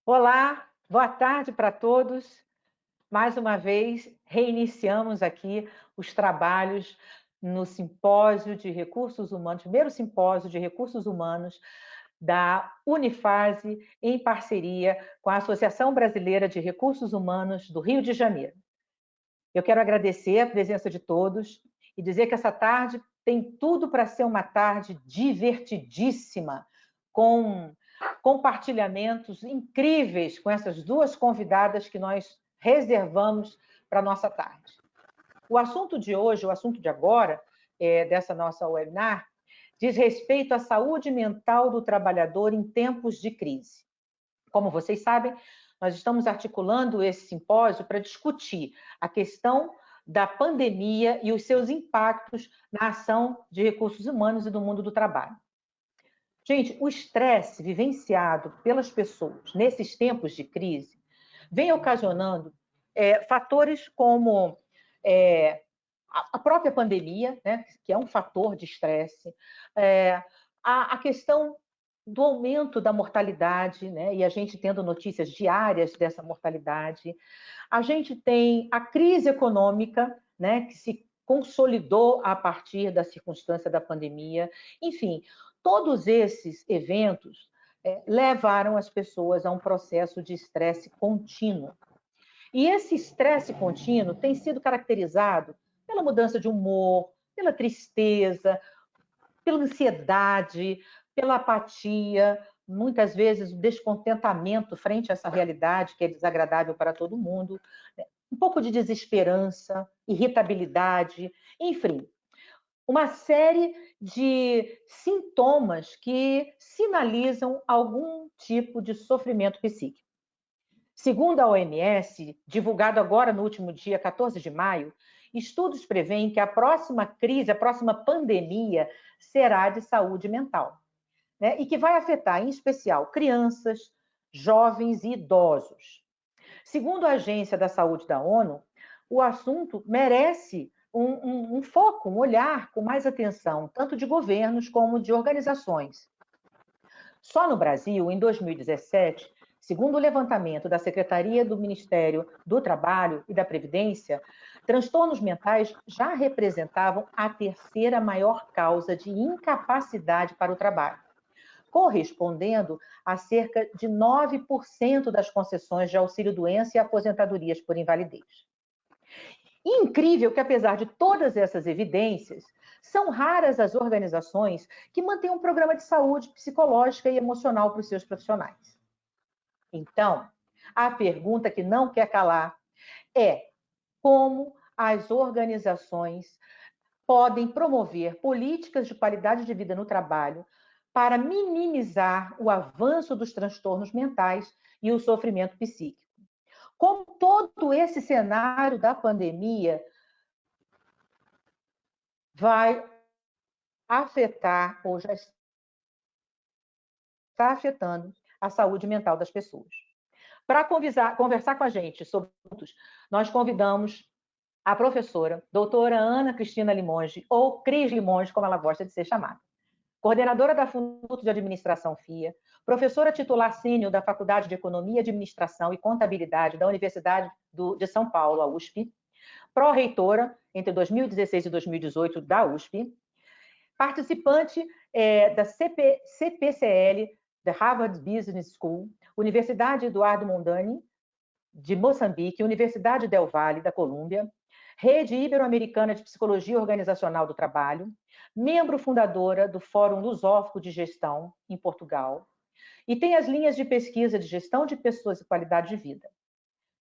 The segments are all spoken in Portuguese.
Olá, boa tarde para todos. Mais uma vez, reiniciamos aqui os trabalhos no Simpósio de Recursos Humanos, primeiro Simpósio de Recursos Humanos da Unifase, em parceria com a Associação Brasileira de Recursos Humanos do Rio de Janeiro. Eu quero agradecer a presença de todos e dizer que essa tarde tem tudo para ser uma tarde divertidíssima, com compartilhamentos incríveis com essas duas convidadas que nós reservamos para a nossa tarde. O assunto de hoje, o assunto de agora, dessa nossa webinar, diz respeito à saúde mental do trabalhador em tempos de crise. Como vocês sabem, nós estamos articulando esse simpósio para discutir a questão da pandemia e os seus impactos na ação de recursos humanos e do mundo do trabalho. Gente, o estresse vivenciado pelas pessoas nesses tempos de crise vem ocasionando fatores como a própria pandemia, né, que é um fator de estresse, a questão do aumento da mortalidade, né, e a gente tendo notícias diárias dessa mortalidade. A gente tem a crise econômica, né, que se consolidou a partir da circunstância da pandemia. Enfim, todos esses eventos levaram as pessoas a um processo de estresse contínuo. E esse estresse contínuo tem sido caracterizado pela mudança de humor, pela tristeza, pela ansiedade, pela apatia, muitas vezes o descontentamento frente a essa realidade que é desagradável para todo mundo, um pouco de desesperança, irritabilidade, enfim, uma série de sintomas que sinalizam algum tipo de sofrimento psíquico. Segundo a OMS, divulgado agora no último dia 14 de maio, estudos preveem que a próxima crise, a próxima pandemia, será de saúde mental, né? E que vai afetar, em especial, crianças, jovens e idosos. Segundo a Agência da Saúde da ONU, o assunto merece um foco, um olhar com mais atenção, tanto de governos como de organizações. Só no Brasil, em 2017, segundo o levantamento da Secretaria do Ministério do Trabalho e da Previdência, transtornos mentais já representavam a terceira maior causa de incapacidade para o trabalho, correspondendo a cerca de 9% das concessões de auxílio-doença e aposentadorias por invalidez. E incrível que, apesar de todas essas evidências, são raras as organizações que mantêm um programa de saúde psicológica e emocional para os seus profissionais. Então, a pergunta que não quer calar é como as organizações podem promover políticas de qualidade de vida no trabalho para minimizar o avanço dos transtornos mentais e o sofrimento psíquico. Como todo esse cenário da pandemia vai afetar, ou já está afetando, a saúde mental das pessoas. Para conversar com a gente sobre assuntos, nós convidamos a professora, doutora Ana Cristina Limonge, ou Cris Limonge, como ela gosta de ser chamada, coordenadora da Instituto de Administração FIA, professora titular sênior da Faculdade de Economia, Administração e Contabilidade da Universidade de São Paulo, a USP, pró-reitora entre 2016 e 2018 da USP, participante da CPCL, da Harvard Business School, Universidade Eduardo Mondlane, de Moçambique, Universidade Del Valle, da Colômbia, Rede Ibero-Americana de Psicologia Organizacional do Trabalho, membro fundadora do Fórum Lusófono de Gestão, em Portugal, e tem as linhas de pesquisa de gestão de pessoas e qualidade de vida.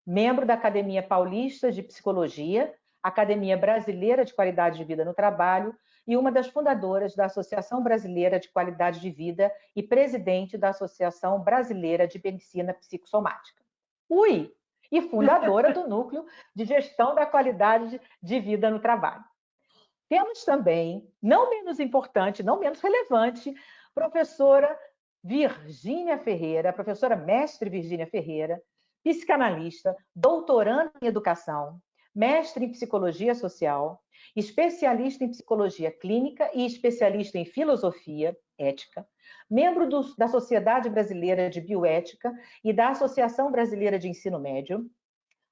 Membro da Academia Paulista de Psicologia, Academia Brasileira de Qualidade de Vida no Trabalho e uma das fundadoras da Associação Brasileira de Qualidade de Vida e presidente da Associação Brasileira de Medicina Psicossomática. Ui! E fundadora do Núcleo de Gestão da Qualidade de Vida no Trabalho. Temos também, não menos importante, não menos relevante, professora Virgínia Ferreira, professora mestre Virgínia Ferreira, psicanalista, doutoranda em educação, mestre em psicologia social, especialista em psicologia clínica e especialista em filosofia, Ética, membro da Sociedade Brasileira de Bioética e da Associação Brasileira de Ensino Médio.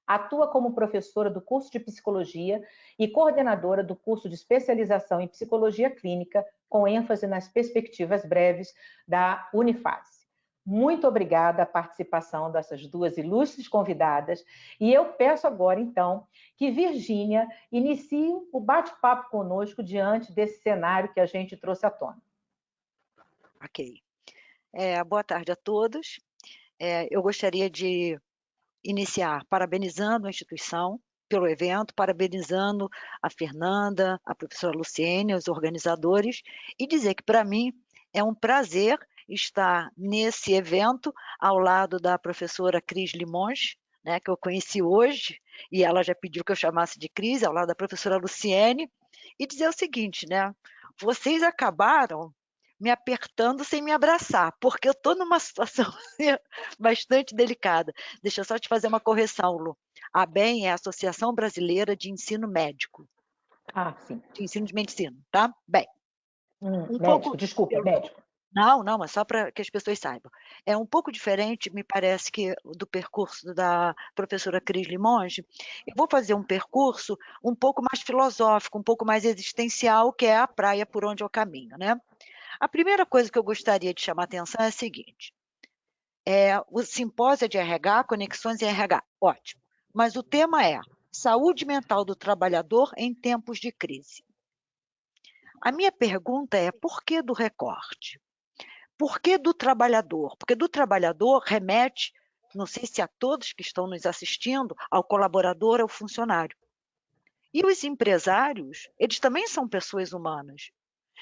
Atua como professora do curso de Psicologia e coordenadora do curso de especialização em Psicologia Clínica, com ênfase nas perspectivas breves da Unifase. Muito obrigada a participação dessas duas ilustres convidadas e eu peço agora, então, que Virgínia inicie o bate-papo conosco diante desse cenário que a gente trouxe à tona. Ok. Boa tarde a todos. Eu gostaria de iniciar parabenizando a instituição pelo evento, parabenizando a Fernanda, a professora Luciene, os organizadores, e dizer que, para mim, é um prazer estar nesse evento ao lado da professora Cris Limões, né, que eu conheci hoje, e ela já pediu que eu chamasse de Cris, ao lado da professora Luciene, e dizer o seguinte, né, vocês acabaram me apertando sem me abraçar, porque eu estou numa situação bastante delicada. Deixa eu só te fazer uma correção, Lu. A ABEM é a Associação Brasileira de Ensino Médico. Sim. De ensino de medicina, tá? Bem, médico, desculpa, médico. Não, mas só para que as pessoas saibam. É um pouco diferente, me parece, que do percurso da professora Cris Limonge. Eu vou fazer um percurso um pouco mais filosófico, um pouco mais existencial, que é a praia por onde eu caminho, né? A primeira coisa que eu gostaria de chamar a atenção é a seguinte: o simpósio de RH, conexões em RH, ótimo. Mas o tema é saúde mental do trabalhador em tempos de crise. A minha pergunta é: por que do recorte? Por que do trabalhador? Porque do trabalhador remete, não sei se a todos que estão nos assistindo, ao colaborador, ao funcionário. E os empresários, eles também são pessoas humanas.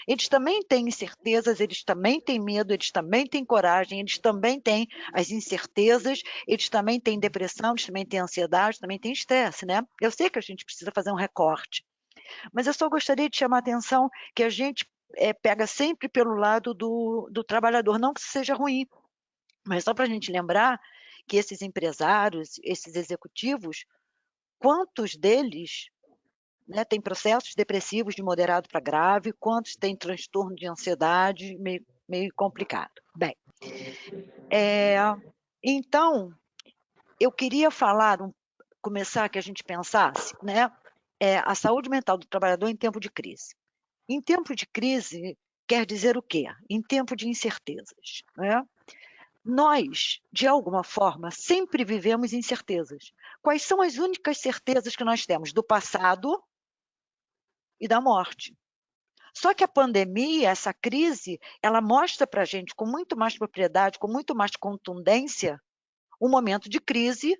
Eles também têm incertezas, eles também têm medo, eles também têm coragem, eles também têm as incertezas, eles também têm depressão, eles também têm ansiedade, também têm estresse, né? Eu sei que a gente precisa fazer um recorte, mas eu só gostaria de chamar a atenção que a gente pega sempre pelo lado do trabalhador, não que isso seja ruim, mas só para a gente lembrar que esses empresários, esses executivos, quantos deles, né, tem processos depressivos de moderado para grave, quantos têm transtorno de ansiedade, meio complicado. Bem, então, eu queria começar que a gente pensasse, né, a saúde mental do trabalhador em tempo de crise. Em tempo de crise, quer dizer o quê? Em tempo de incertezas, né? Nós, de alguma forma, sempre vivemos incertezas. Quais são as únicas certezas que nós temos? Do passado e da morte. Só que a pandemia, essa crise, ela mostra para a gente com muito mais propriedade, com muito mais contundência, um momento de crise,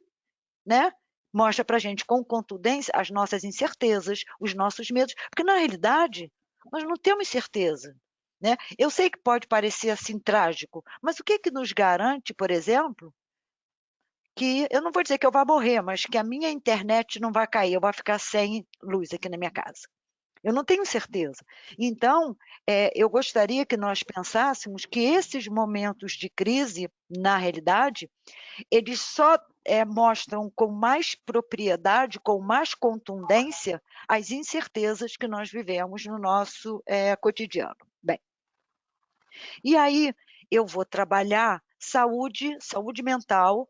né? Mostra para a gente com contundência as nossas incertezas, os nossos medos, porque na realidade nós não temos certeza, né? Eu sei que pode parecer assim trágico, mas o que que nos garante, por exemplo, que eu não vou dizer que eu vá morrer, mas que a minha internet não vai cair, eu vou ficar sem luz aqui na minha casa. Eu não tenho certeza. Então, eu gostaria que nós pensássemos que esses momentos de crise, na realidade, eles só mostram com mais propriedade, com mais contundência, as incertezas que nós vivemos no nosso cotidiano. Bem, e aí eu vou trabalhar saúde mental,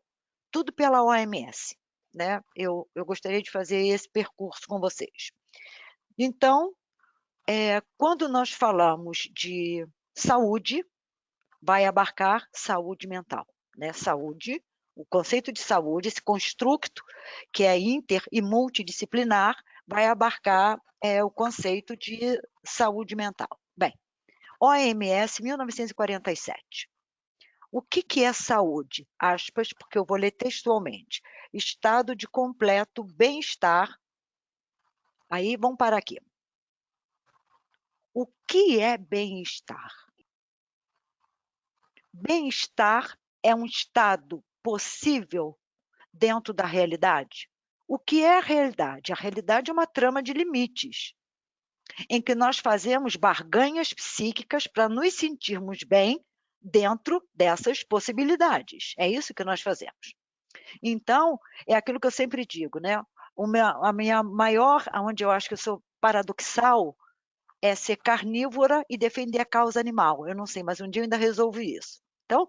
tudo pela OMS, né? Eu gostaria de fazer esse percurso com vocês. Então, quando nós falamos de saúde, vai abarcar saúde mental, né? Saúde, o conceito de saúde, esse construto que é inter e multidisciplinar, vai abarcar o conceito de saúde mental. Bem, OMS 1947. O que é saúde? Aspas, porque eu vou ler textualmente. Estado de completo bem-estar. Aí, vamos parar aqui. O que é bem-estar? Bem-estar é um estado possível dentro da realidade? O que é a realidade? A realidade é uma trama de limites, em que nós fazemos barganhas psíquicas para nos sentirmos bem dentro dessas possibilidades. É isso que nós fazemos. Então, é aquilo que eu sempre digo, né? A minha maior, onde eu acho que eu sou paradoxal, é ser carnívora e defender a causa animal. Eu não sei, mas um dia eu ainda resolvo isso. Então,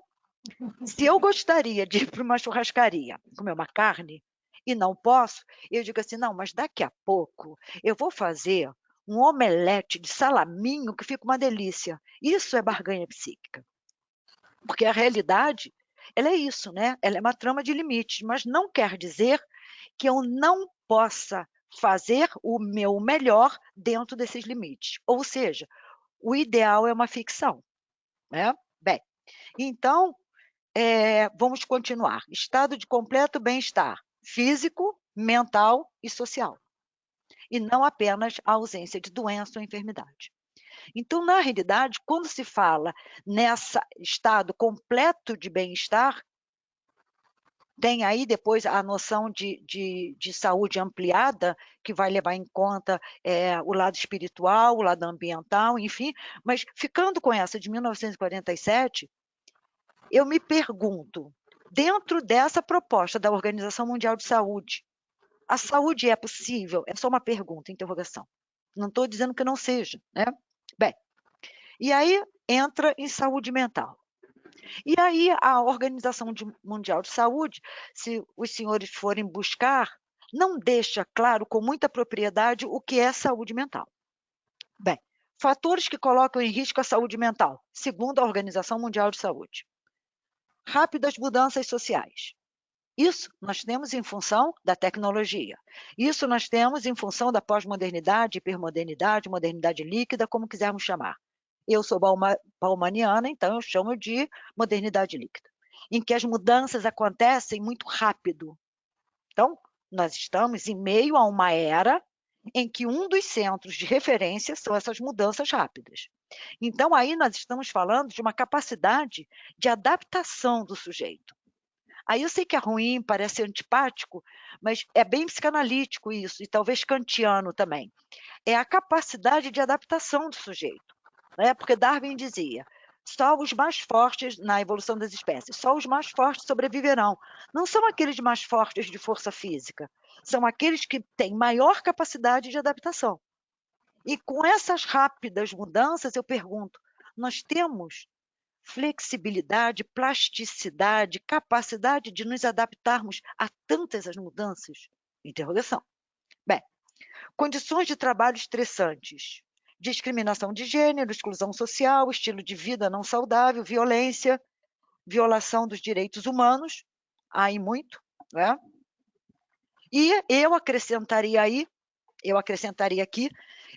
se eu gostaria de ir para uma churrascaria comer uma carne e não posso, eu digo assim, não, mas daqui a pouco eu vou fazer um omelete de salaminho que fica uma delícia. Isso é barganha psíquica. Porque a realidade, ela é isso, né? Ela é uma trama de limites, mas não quer dizer que eu não possa fazer o meu melhor dentro desses limites. Ou seja, o ideal é uma ficção, né? Bem, então, vamos continuar. Estado de completo bem-estar físico, mental e social. E não apenas a ausência de doença ou enfermidade. Então, na realidade, quando se fala nesse estado completo de bem-estar, tem aí depois a noção de saúde ampliada, que vai levar em conta o lado espiritual, o lado ambiental, enfim, mas ficando com essa de 1947, eu me pergunto, dentro dessa proposta da Organização Mundial de Saúde, a saúde é possível? É só uma pergunta, interrogação. Não estou dizendo que não seja, né? Bem, e aí entra em saúde mental. E aí a Organização Mundial de Saúde, se os senhores forem buscar, não deixa claro com muita propriedade o que é saúde mental. Bem, fatores que colocam em risco a saúde mental, segundo a Organização Mundial de Saúde. Rápidas mudanças sociais. Isso nós temos em função da tecnologia. Isso nós temos em função da pós-modernidade, hipermodernidade, modernidade líquida, como quisermos chamar. Eu sou baumaniana, então eu chamo de modernidade líquida, em que as mudanças acontecem muito rápido. Então, nós estamos em meio a uma era em que um dos centros de referência são essas mudanças rápidas. Então, aí nós estamos falando de uma capacidade de adaptação do sujeito. Aí eu sei que é ruim, parece antipático, mas é bem psicanalítico isso, e talvez kantiano também. É a capacidade de adaptação do sujeito, né? Porque Darwin dizia, só os mais fortes, na evolução das espécies, só os mais fortes sobreviverão. Não são aqueles mais fortes de força física, são aqueles que têm maior capacidade de adaptação. E com essas rápidas mudanças, eu pergunto, nós temos flexibilidade, plasticidade, capacidade de nos adaptarmos a tantas as mudanças? Interrogação. Bem, condições de trabalho estressantes, discriminação de gênero, exclusão social, estilo de vida não saudável, violência, violação dos direitos humanos, há e muito, né? E eu acrescentaria aqui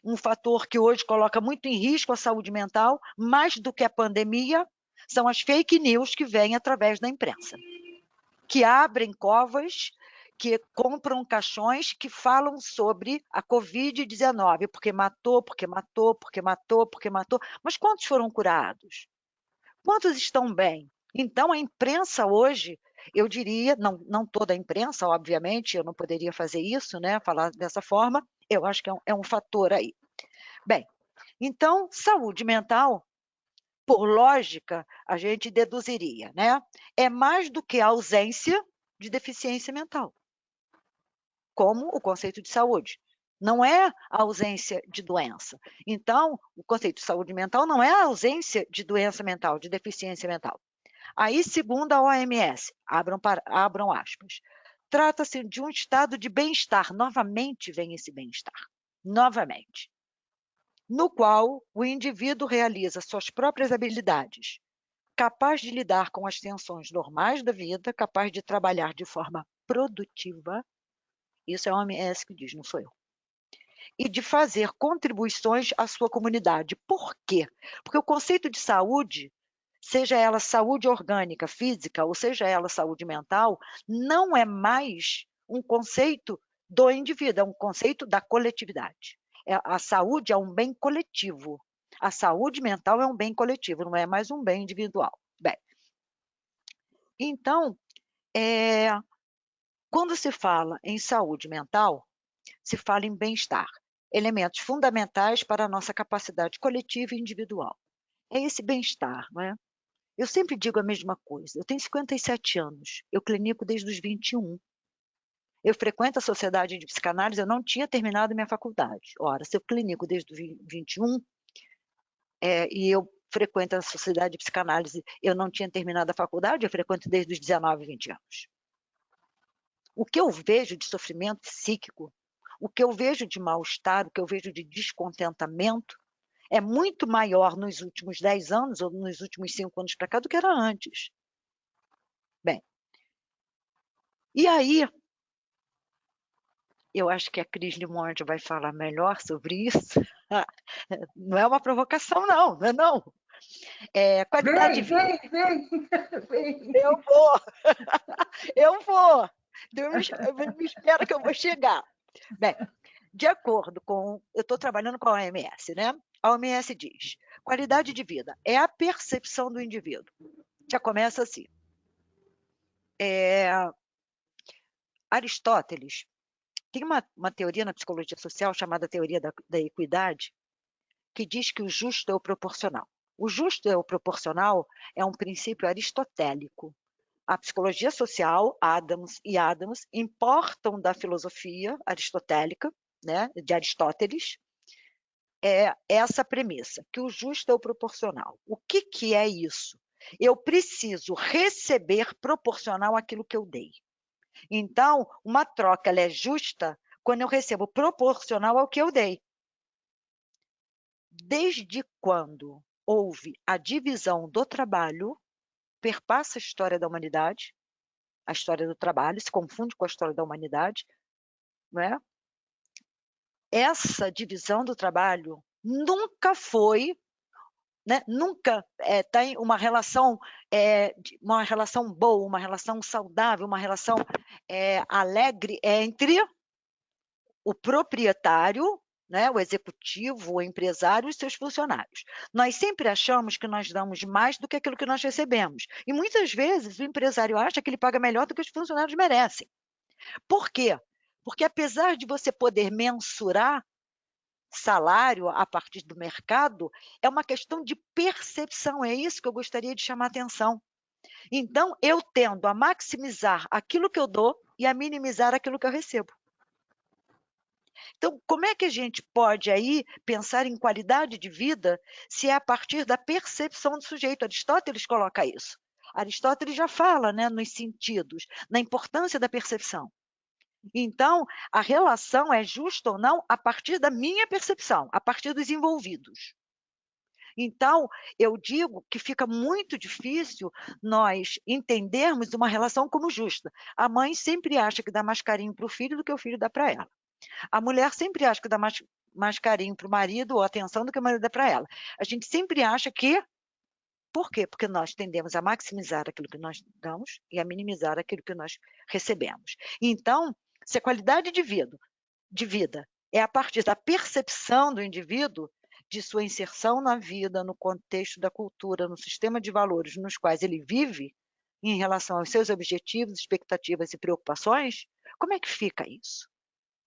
um fator que hoje coloca muito em risco a saúde mental, mais do que a pandemia, são as fake news que vêm através da imprensa, que abrem covas, que compram caixões que falam sobre a Covid-19, porque matou, porque matou, porque matou, porque matou. Mas quantos foram curados? Quantos estão bem? Então, a imprensa hoje, eu diria, não toda a imprensa, obviamente, eu não poderia fazer isso, né, falar dessa forma, eu acho que é um fator aí. Bem, então, saúde mental, por lógica, a gente deduziria, né? É mais do que a ausência de deficiência mental, como o conceito de saúde. Não é a ausência de doença. Então, o conceito de saúde mental não é a ausência de doença mental, de deficiência mental. Aí, segundo a OMS, abram aspas, trata-se de um estado de bem-estar. Novamente vem esse bem-estar. Novamente. No qual o indivíduo realiza suas próprias habilidades, capaz de lidar com as tensões normais da vida, capaz de trabalhar de forma produtiva, isso é a OMS que diz, não sou eu, e de fazer contribuições à sua comunidade. Por quê? Porque o conceito de saúde, seja ela saúde orgânica, física, ou seja ela saúde mental, não é mais um conceito do indivíduo, é um conceito da coletividade. A saúde é um bem coletivo. A saúde mental é um bem coletivo, não é mais um bem individual. Bem, então, quando se fala em saúde mental, se fala em bem-estar, elementos fundamentais para a nossa capacidade coletiva e individual. É esse bem-estar, não é? Eu sempre digo a mesma coisa. Eu tenho 57 anos, eu clinico desde os 21. Eu frequento a Sociedade de Psicanálise, eu não tinha terminado minha faculdade. Ora, se eu clínico desde o 21, e eu frequento a Sociedade de Psicanálise, eu não tinha terminado a faculdade, eu frequento desde os 19, 20 anos. O que eu vejo de sofrimento psíquico, o que eu vejo de mal-estar, o que eu vejo de descontentamento, é muito maior nos últimos 10 anos ou nos últimos 5 anos para cá do que era antes. Bem, e aí, eu acho que a Cris Limonde vai falar melhor sobre isso. Não é uma provocação, não, não é não. Qualidade de vida. Vem. Eu vou, eu vou. Me espera que eu vou chegar. Bem, de acordo com... Eu estou trabalhando com a OMS, né? A OMS diz, qualidade de vida é a percepção do indivíduo. Já começa assim. Aristóteles tem uma teoria na psicologia social chamada teoria da equidade, que diz que o justo é o proporcional. O justo é o proporcional é um princípio aristotélico. A psicologia social, Adams, importam da filosofia aristotélica, né, de Aristóteles, essa premissa, que o justo é o proporcional. O que é isso? Eu preciso receber proporcional àquilo que eu dei. Então, uma troca ela é justa quando eu recebo proporcional ao que eu dei. Desde quando houve a divisão do trabalho, perpassa a história da humanidade, a história do trabalho se confunde com a história da humanidade, não é? Essa divisão do trabalho nunca foi, né? Nunca tem uma relação boa, uma relação saudável, uma relação alegre entre o proprietário, né, o executivo, o empresário e seus funcionários. Nós sempre achamos que nós damos mais do que aquilo que nós recebemos. E muitas vezes o empresário acha que ele paga melhor do que os funcionários merecem. Por quê? Porque apesar de você poder mensurar salário a partir do mercado, é uma questão de percepção, é isso que eu gostaria de chamar a atenção. Então, eu tendo a maximizar aquilo que eu dou e a minimizar aquilo que eu recebo. Então, como é que a gente pode aí pensar em qualidade de vida se é a partir da percepção do sujeito? Aristóteles coloca isso. Aristóteles já fala, né, nos sentidos, na importância da percepção. Então, a relação é justa ou não a partir da minha percepção, a partir dos envolvidos. Então, eu digo que fica muito difícil nós entendermos uma relação como justa. A mãe sempre acha que dá mais carinho para o filho do que o filho dá para ela. A mulher sempre acha que dá mais carinho para o marido ou atenção do que o marido dá para ela. A gente sempre acha que... Por quê? Porque nós tendemos a maximizar aquilo que nós damos e a minimizar aquilo que nós recebemos. Então, se a qualidade de vida é a partir da percepção do indivíduo, de sua inserção na vida, no contexto da cultura, no sistema de valores nos quais ele vive, em relação aos seus objetivos, expectativas e preocupações, como é que fica isso?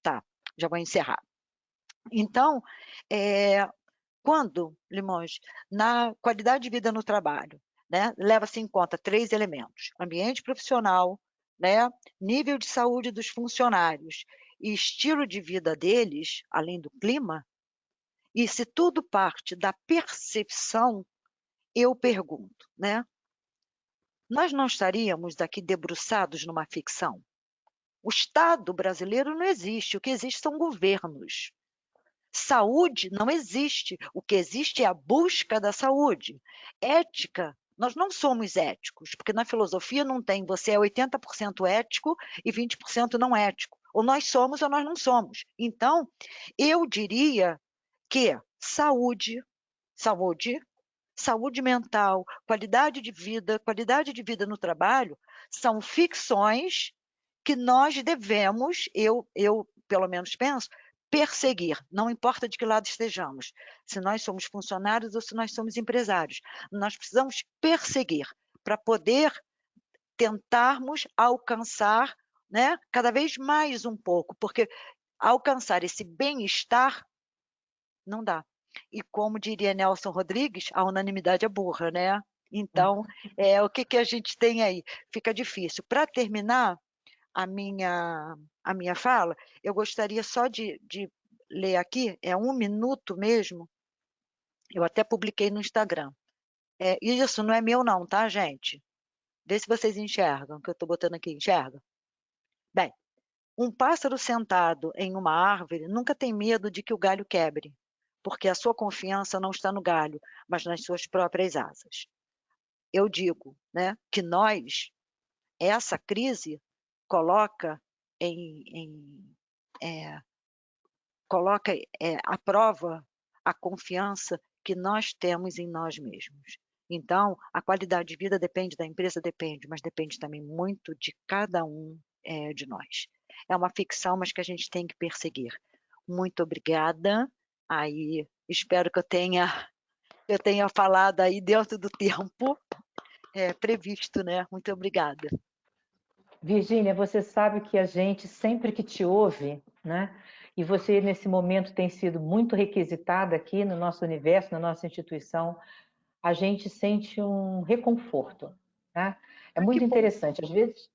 Tá, já vou encerrar. Então, quando, Limões, na qualidade de vida no trabalho, né, leva-se em conta 3 elementos: ambiente profissional, né, nível de saúde dos funcionários e estilo de vida deles, além do clima, e se tudo parte da percepção, eu pergunto, né, nós não estaríamos aqui debruçados numa ficção? O Estado brasileiro não existe, o que existe são governos. Saúde não existe, o que existe é a busca da saúde. Ética, nós não somos éticos, porque na filosofia não tem você é 80% ético e 20% não ético. Ou nós somos ou nós não somos. Então, eu diria que saúde mental, qualidade de vida no trabalho, são ficções que nós devemos, eu pelo menos penso, perseguir, não importa de que lado estejamos, se nós somos funcionários ou se nós somos empresários, nós precisamos perseguir para poder tentarmos alcançar, né, cada vez mais um pouco, porque alcançar esse bem-estar não dá. E como diria Nelson Rodrigues, a unanimidade é burra, né? Então, o que a gente tem aí? Fica difícil. Para terminar, a minha fala, eu gostaria só de ler aqui, é 1 minuto mesmo, eu até publiquei no Instagram. Isso não é meu não, tá, gente? Vê se vocês enxergam, que eu estou botando aqui, enxerga? Bem, um pássaro sentado em uma árvore nunca tem medo de que o galho quebre, porque a sua confiança não está no galho, mas nas suas próprias asas. Eu digo, né, que essa crise coloca à prova a confiança que nós temos em nós mesmos. Então, a qualidade de vida depende da empresa, depende, mas depende também muito de cada um de nós. É uma ficção, mas que a gente tem que perseguir. Muito obrigada. Aí, espero que eu tenha falado aí dentro do tempo previsto, né? Muito obrigada. Virgínia, você sabe que a gente, sempre que te ouve, né? E você, nesse momento, tem sido muito requisitada aqui no nosso universo, na nossa instituição, a gente sente um reconforto, né? É muito interessante. Às vezes,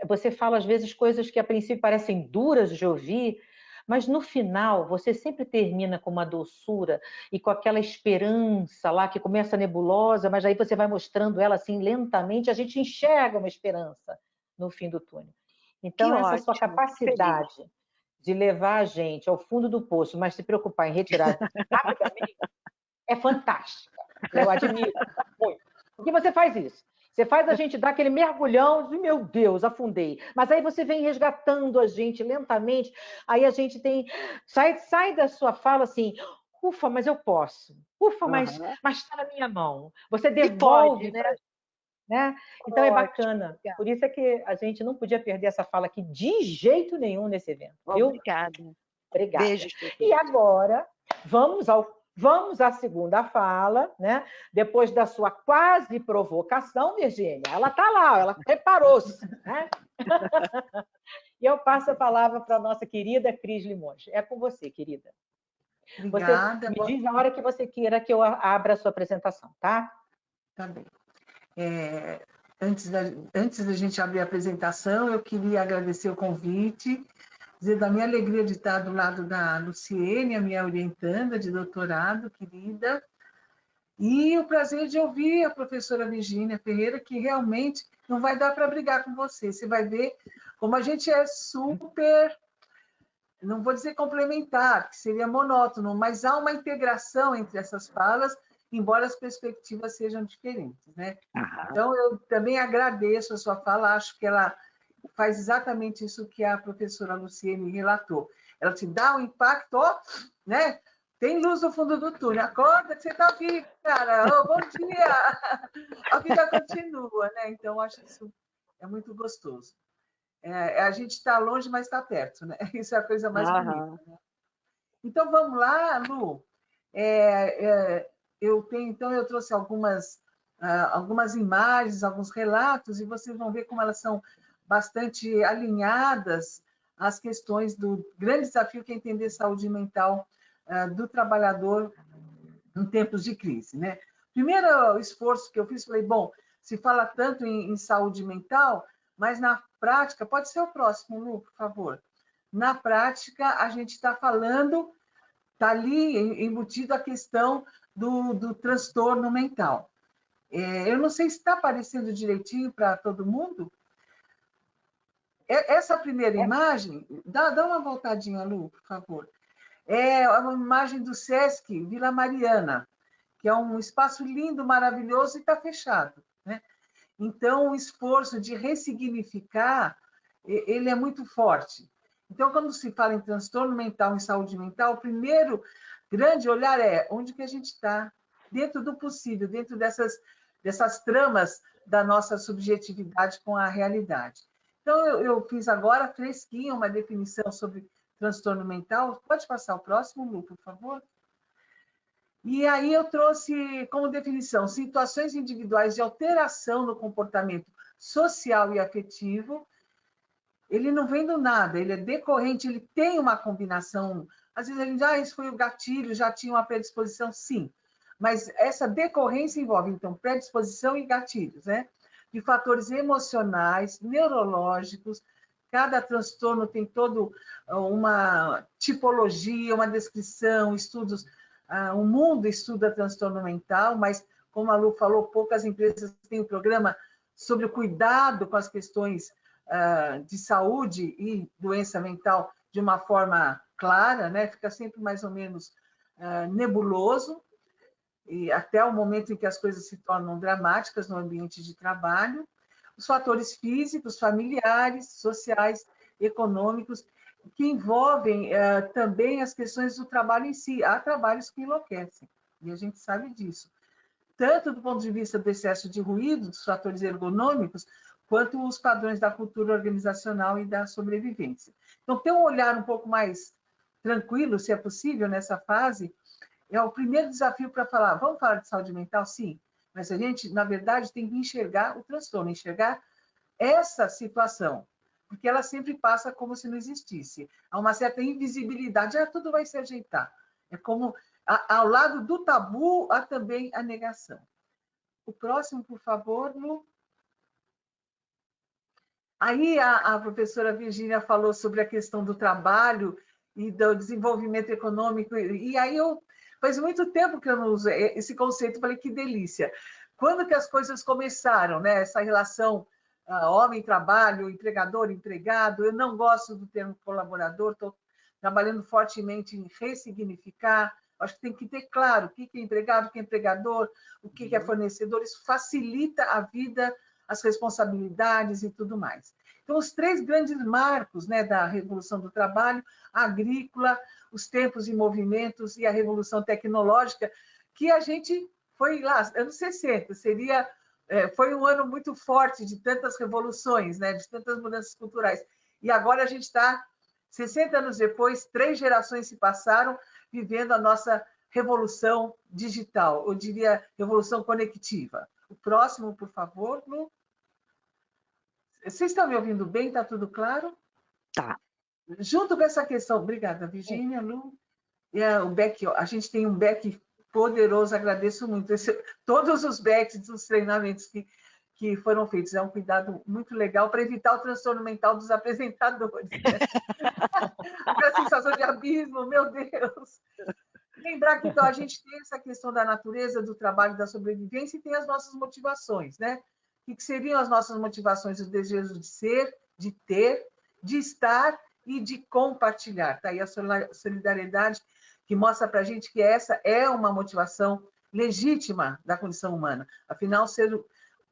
você fala às vezes coisas que a princípio parecem duras de ouvir, mas no final você sempre termina com uma doçura e com aquela esperança lá que começa nebulosa, mas aí você vai mostrando ela assim lentamente, a gente enxerga uma esperança no fim do túnel. Então, Que essa sua ótimo, fico feliz. capacidade de levar a gente ao fundo do poço, mas se preocupar em retirar rapidamente, é fantástica. Eu admiro muito. Por que você faz isso? Você faz a gente dar aquele mergulhão de, meu Deus, afundei. Mas aí você vem resgatando a gente lentamente, aí a gente tem... Sai da sua fala assim, ufa, mas eu posso. Ufa, mas está na minha mão. Você devolve, pode, né? Né? Então é Ótimo, bacana. obrigada. Por isso é que a gente não podia perder essa fala aqui de jeito nenhum nesse evento, viu? Obrigada. Obrigada. Beijos para E agora vamos à segunda fala, né? Depois da sua quase provocação, Virgínia, ela está lá, ela preparou-se, né? E eu passo a palavra para a nossa querida Cris Limões. É com você, querida. Obrigada. Você me diz na hora que você queira que eu abra a sua apresentação, tá? Tá bem. Antes da gente abrir a apresentação, eu queria agradecer o convite, dizer da minha alegria de estar do lado da Luciene, a minha orientanda de doutorado, querida, e o prazer de ouvir a professora Virgínia Ferreira, que realmente não vai dar para brigar com você. Você vai ver como a gente é super, não vou dizer complementar, que seria monótono, mas há uma integração entre essas falas, embora as perspectivas sejam diferentes, né? Então, eu também agradeço a sua fala, acho que ela faz exatamente isso que a professora Luciene relatou. Ela te dá um impacto, ó, né? Tem luz no fundo do túnel, acorda que você está vivo, cara, oh, bom dia! A vida continua, né? Então, acho que isso é muito gostoso. A gente está longe, mas está perto, né? Isso é a coisa mais bonita. Né? Então, vamos lá, Lu. Eu trouxe algumas imagens, alguns relatos, e vocês vão ver como elas são bastante alinhadas às questões do grande desafio que é entender saúde mental do trabalhador em tempos de crise. Né? Primeiro esforço que eu fiz, falei, bom, se fala tanto em saúde mental, mas na prática, pode ser o próximo, Lu, por favor. Na prática, a gente está falando, está ali embutido a questão do transtorno mental. Eu não sei se está aparecendo direitinho para todo mundo. Essa primeira imagem, dá uma voltadinha, Lu, por favor. É uma imagem do Sesc Vila Mariana, que é um espaço lindo, maravilhoso e está fechado. Né? Então, o esforço de ressignificar, ele é muito forte. Então, quando se fala em transtorno mental, em saúde mental, o primeiro grande olhar é onde que a gente está, dentro do possível, dentro dessas tramas da nossa subjetividade com a realidade. Então, eu fiz agora, fresquinho, uma definição sobre transtorno mental. Pode passar o próximo, Lu, por favor? E aí eu trouxe como definição situações individuais de alteração no comportamento social e afetivo. Ele não vem do nada, ele é decorrente, ele tem uma combinação. Às vezes a gente diz, isso foi o gatilho, já tinha uma predisposição, sim. Mas essa decorrência envolve, então, predisposição e gatilhos, né? De fatores emocionais, neurológicos, Cada transtorno tem todo uma tipologia, uma descrição, estudos. O mundo estuda transtorno mental, mas, como a Lu falou, poucas empresas têm um programa sobre o cuidado com as questões de saúde e doença mental de uma forma clara, né? Fica sempre mais ou menos nebuloso, e até o momento em que as coisas se tornam dramáticas no ambiente de trabalho. Os fatores físicos, familiares, sociais, econômicos, que envolvem também as questões do trabalho em si. Há trabalhos que enlouquecem, e a gente sabe disso. Tanto do ponto de vista do excesso de ruído, dos fatores ergonômicos, quanto os padrões da cultura organizacional e da sobrevivência. Então, ter um olhar um pouco mais tranquilo, se é possível, nessa fase, é o primeiro desafio para falar, vamos falar de saúde mental? Sim, mas a gente, na verdade, tem que enxergar o transtorno, enxergar essa situação, porque ela sempre passa como se não existisse. Há uma certa invisibilidade, tudo vai se ajeitar. É como, ao lado do tabu, há também a negação. O próximo, por favor, Lu. Aí a professora Virgínia falou sobre a questão do trabalho e do desenvolvimento econômico, e aí faz muito tempo que eu não uso esse conceito, falei que delícia. Quando que as coisas começaram, né? Essa relação homem-trabalho, empregador-empregado, eu não gosto do termo colaborador, estou trabalhando fortemente em ressignificar, acho que tem que ter claro o que é empregado, o que é empregador, o que é fornecedor, isso facilita a vida, as responsabilidades e tudo mais. Então, os três grandes marcos, né, da Revolução do Trabalho, a agrícola, os tempos em movimentos e a Revolução Tecnológica, que a gente foi lá, anos 60, foi um ano muito forte de tantas revoluções, né, de tantas mudanças culturais. E agora a gente está, 60 anos depois, 3 gerações se passaram, vivendo a nossa revolução digital, eu diria revolução conectiva. O próximo, por favor, Lu. Vocês estão me ouvindo bem? Está tudo claro? Tá. Junto com essa questão, obrigada, Virgínia, Lu, e o back, a gente tem um back poderoso, agradeço muito. Todos os backs dos treinamentos que foram feitos, é um cuidado muito legal para evitar o transtorno mental dos apresentadores. Né? A sensação de abismo, meu Deus! Lembrar que então, a gente tem essa questão da natureza, do trabalho, da sobrevivência e tem as nossas motivações, né? O que seriam as nossas motivações? O desejo de ser, de ter, de estar e de compartilhar. Está aí a solidariedade que mostra para a gente que essa é uma motivação legítima da condição humana. Afinal,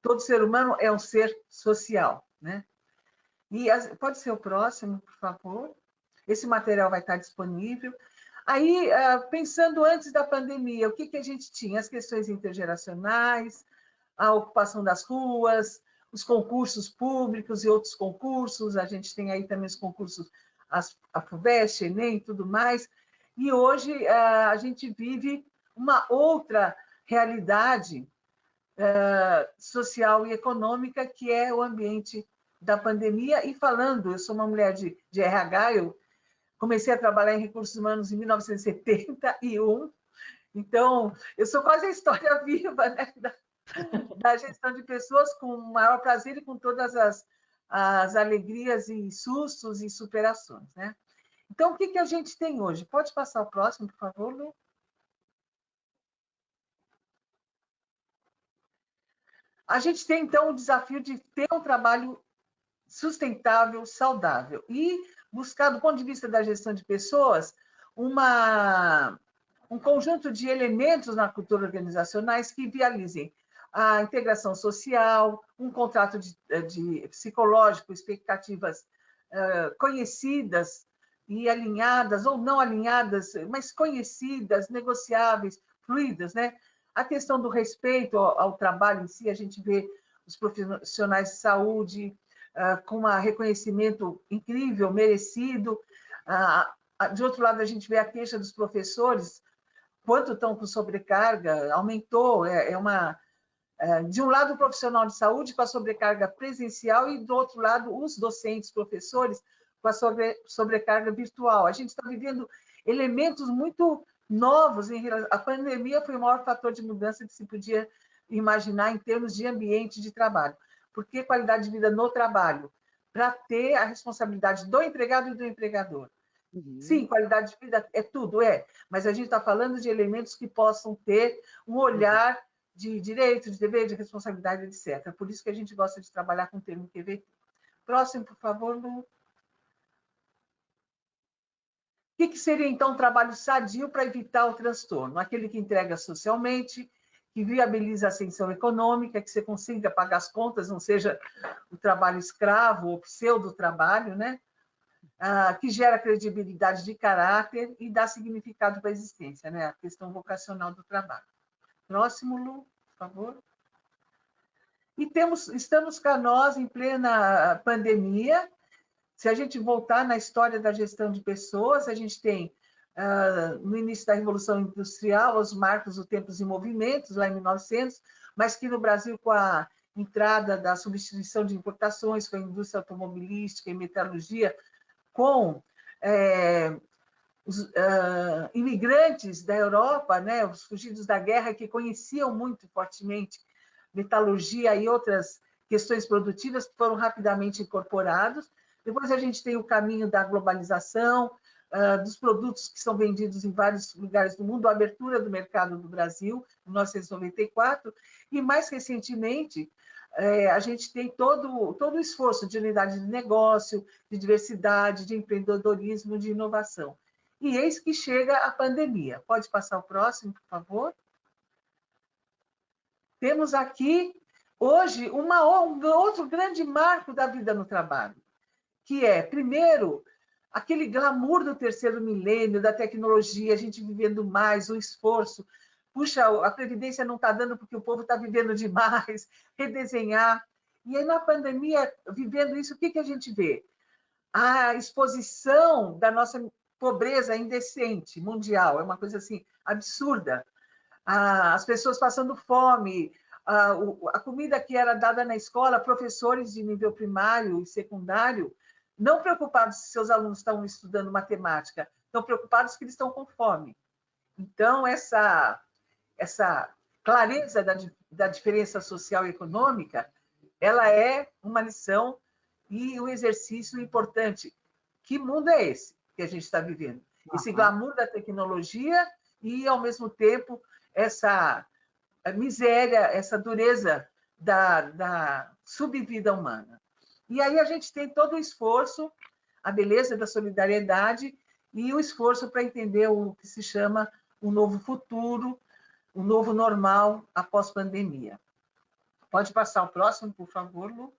todo ser humano é um ser social, né? E pode ser o próximo, por favor? Esse material vai estar disponível. Aí, pensando antes da pandemia, o que a gente tinha? As questões intergeracionais, a ocupação das ruas, os concursos públicos e outros concursos, a gente tem aí também os concursos, a FUVEST, Enem e tudo mais, e hoje a gente vive uma outra realidade social e econômica, que é o ambiente da pandemia. E falando, eu sou uma mulher de RH, eu comecei a trabalhar em recursos humanos em 1971, então eu sou quase a história viva, né, da gestão de pessoas, com o maior prazer e com todas as alegrias e sustos e superações, né? Então, o que a gente tem hoje? Pode passar o próximo, por favor, Lu? A gente tem, então, o desafio de ter um trabalho sustentável, saudável e buscar, do ponto de vista da gestão de pessoas, um conjunto de elementos na cultura organizacionais que viabilizem a integração social, um contrato de psicológico, expectativas conhecidas e alinhadas, ou não alinhadas, mas conhecidas, negociáveis, fluidas, né? A questão do respeito ao trabalho em si, a gente vê os profissionais de saúde com um reconhecimento incrível, merecido. De outro lado, a gente vê a queixa dos professores, quanto estão com sobrecarga, aumentou, de um lado o profissional de saúde com a sobrecarga presencial e do outro lado os docentes, professores com a sobrecarga virtual. A gente está vivendo elementos muito novos. A pandemia foi o maior fator de mudança que se podia imaginar em termos de ambiente de trabalho. Porque qualidade de vida no trabalho, para ter a responsabilidade do empregado e do empregador. Sim, qualidade de vida é tudo, mas a gente está falando de elementos que possam ter um olhar de direito, de dever, de responsabilidade, etc. Por isso que a gente gosta de trabalhar com o termo QVT. Próximo, por favor, Lu. O que seria, então, um trabalho sadio para evitar o transtorno? Aquele que entrega socialmente, que viabiliza a ascensão econômica, que você consiga pagar as contas, não seja o trabalho escravo ou pseudo-trabalho, né? Que gera credibilidade de caráter e dá significado para a existência, né? A questão vocacional do trabalho. Próximo, Lu, por favor. E estamos cá nós em plena pandemia. Se a gente voltar na história da gestão de pessoas, a gente tem, no início da Revolução Industrial, os marcos do Tempos e Movimentos, lá em 1900, mas que no Brasil, com a entrada da substituição de importações, com a indústria automobilística e metalurgia, com os imigrantes da Europa, né, os fugidos da guerra, que conheciam muito fortemente metalurgia e outras questões produtivas, que foram rapidamente incorporados. Depois a gente tem o caminho da globalização, dos produtos que são vendidos em vários lugares do mundo, a abertura do mercado do Brasil, em 1994, e mais recentemente, a gente tem todo o esforço de unidade de negócio, de diversidade, de empreendedorismo, de inovação. E eis que chega a pandemia. Pode passar o próximo, por favor? Temos aqui, hoje, outro grande marco da vida no trabalho, que é, primeiro, aquele glamour do terceiro milênio, da tecnologia, a gente vivendo mais, o esforço. Puxa, a Previdência não está dando porque o povo está vivendo demais, redesenhar. E aí, na pandemia, vivendo isso, o que a gente vê? A exposição da nossa pobreza indecente mundial, é uma coisa assim absurda. As pessoas passando fome, a comida que era dada na escola, professores de nível primário e secundário, não preocupados se seus alunos estão estudando matemática, estão preocupados que eles estão com fome. Então, essa clareza da diferença social e econômica, ela é uma lição e um exercício importante. Que mundo é esse que a gente está vivendo? Esse glamour da tecnologia e, ao mesmo tempo, essa miséria, essa dureza da subvida humana. E aí a gente tem todo o esforço, a beleza da solidariedade e o esforço para entender o que se chama um novo futuro, um novo normal após pandemia. Pode passar o próximo, por favor, Lu?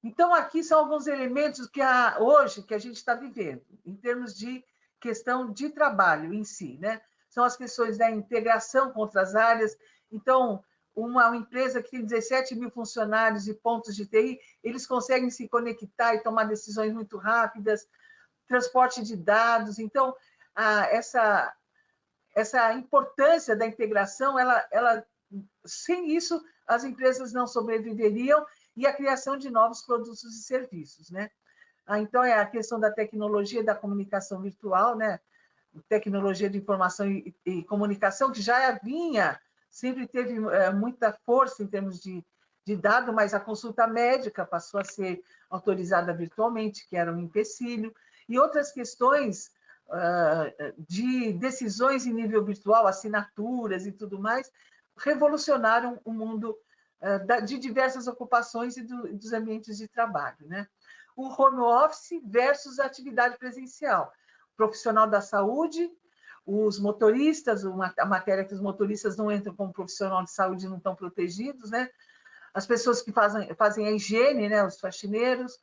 Então, aqui são alguns elementos que hoje que a gente está vivendo, em termos de questão de trabalho em si, né? São as questões da integração com outras áreas. Então, uma empresa que tem 17 mil funcionários e pontos de TI, eles conseguem se conectar e tomar decisões muito rápidas, transporte de dados. Então, essa importância da integração, sem isso, as empresas não sobreviveriam, e a criação de novos produtos e serviços, né? Então, é a questão da tecnologia da comunicação virtual, né? Tecnologia de informação e comunicação, que já sempre teve muita força em termos de dado, mas a consulta médica passou a ser autorizada virtualmente, que era um empecilho, e outras questões de decisões em nível virtual, assinaturas e tudo mais, revolucionaram o mundo de diversas ocupações e dos ambientes de trabalho, né? O home office versus a atividade presencial. O profissional da saúde, os motoristas, a matéria que os motoristas não entram como profissional de saúde e não estão protegidos, né? As pessoas que fazem a higiene, né? Os faxineiros.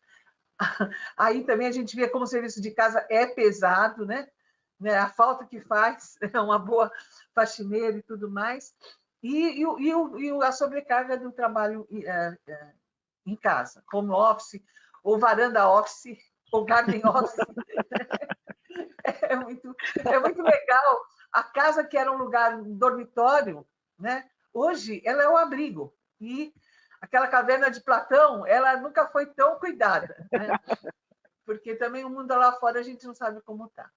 Aí também a gente vê como o serviço de casa é pesado, né? A falta que faz, uma boa faxineira e tudo mais. E a sobrecarga do trabalho em casa, home office, ou varanda office, ou garden office. É muito legal. A casa que era um lugar, um dormitório, né? Hoje ela é um abrigo. E aquela caverna de Platão, ela nunca foi tão cuidada, né? Porque também o mundo lá fora a gente não sabe como está.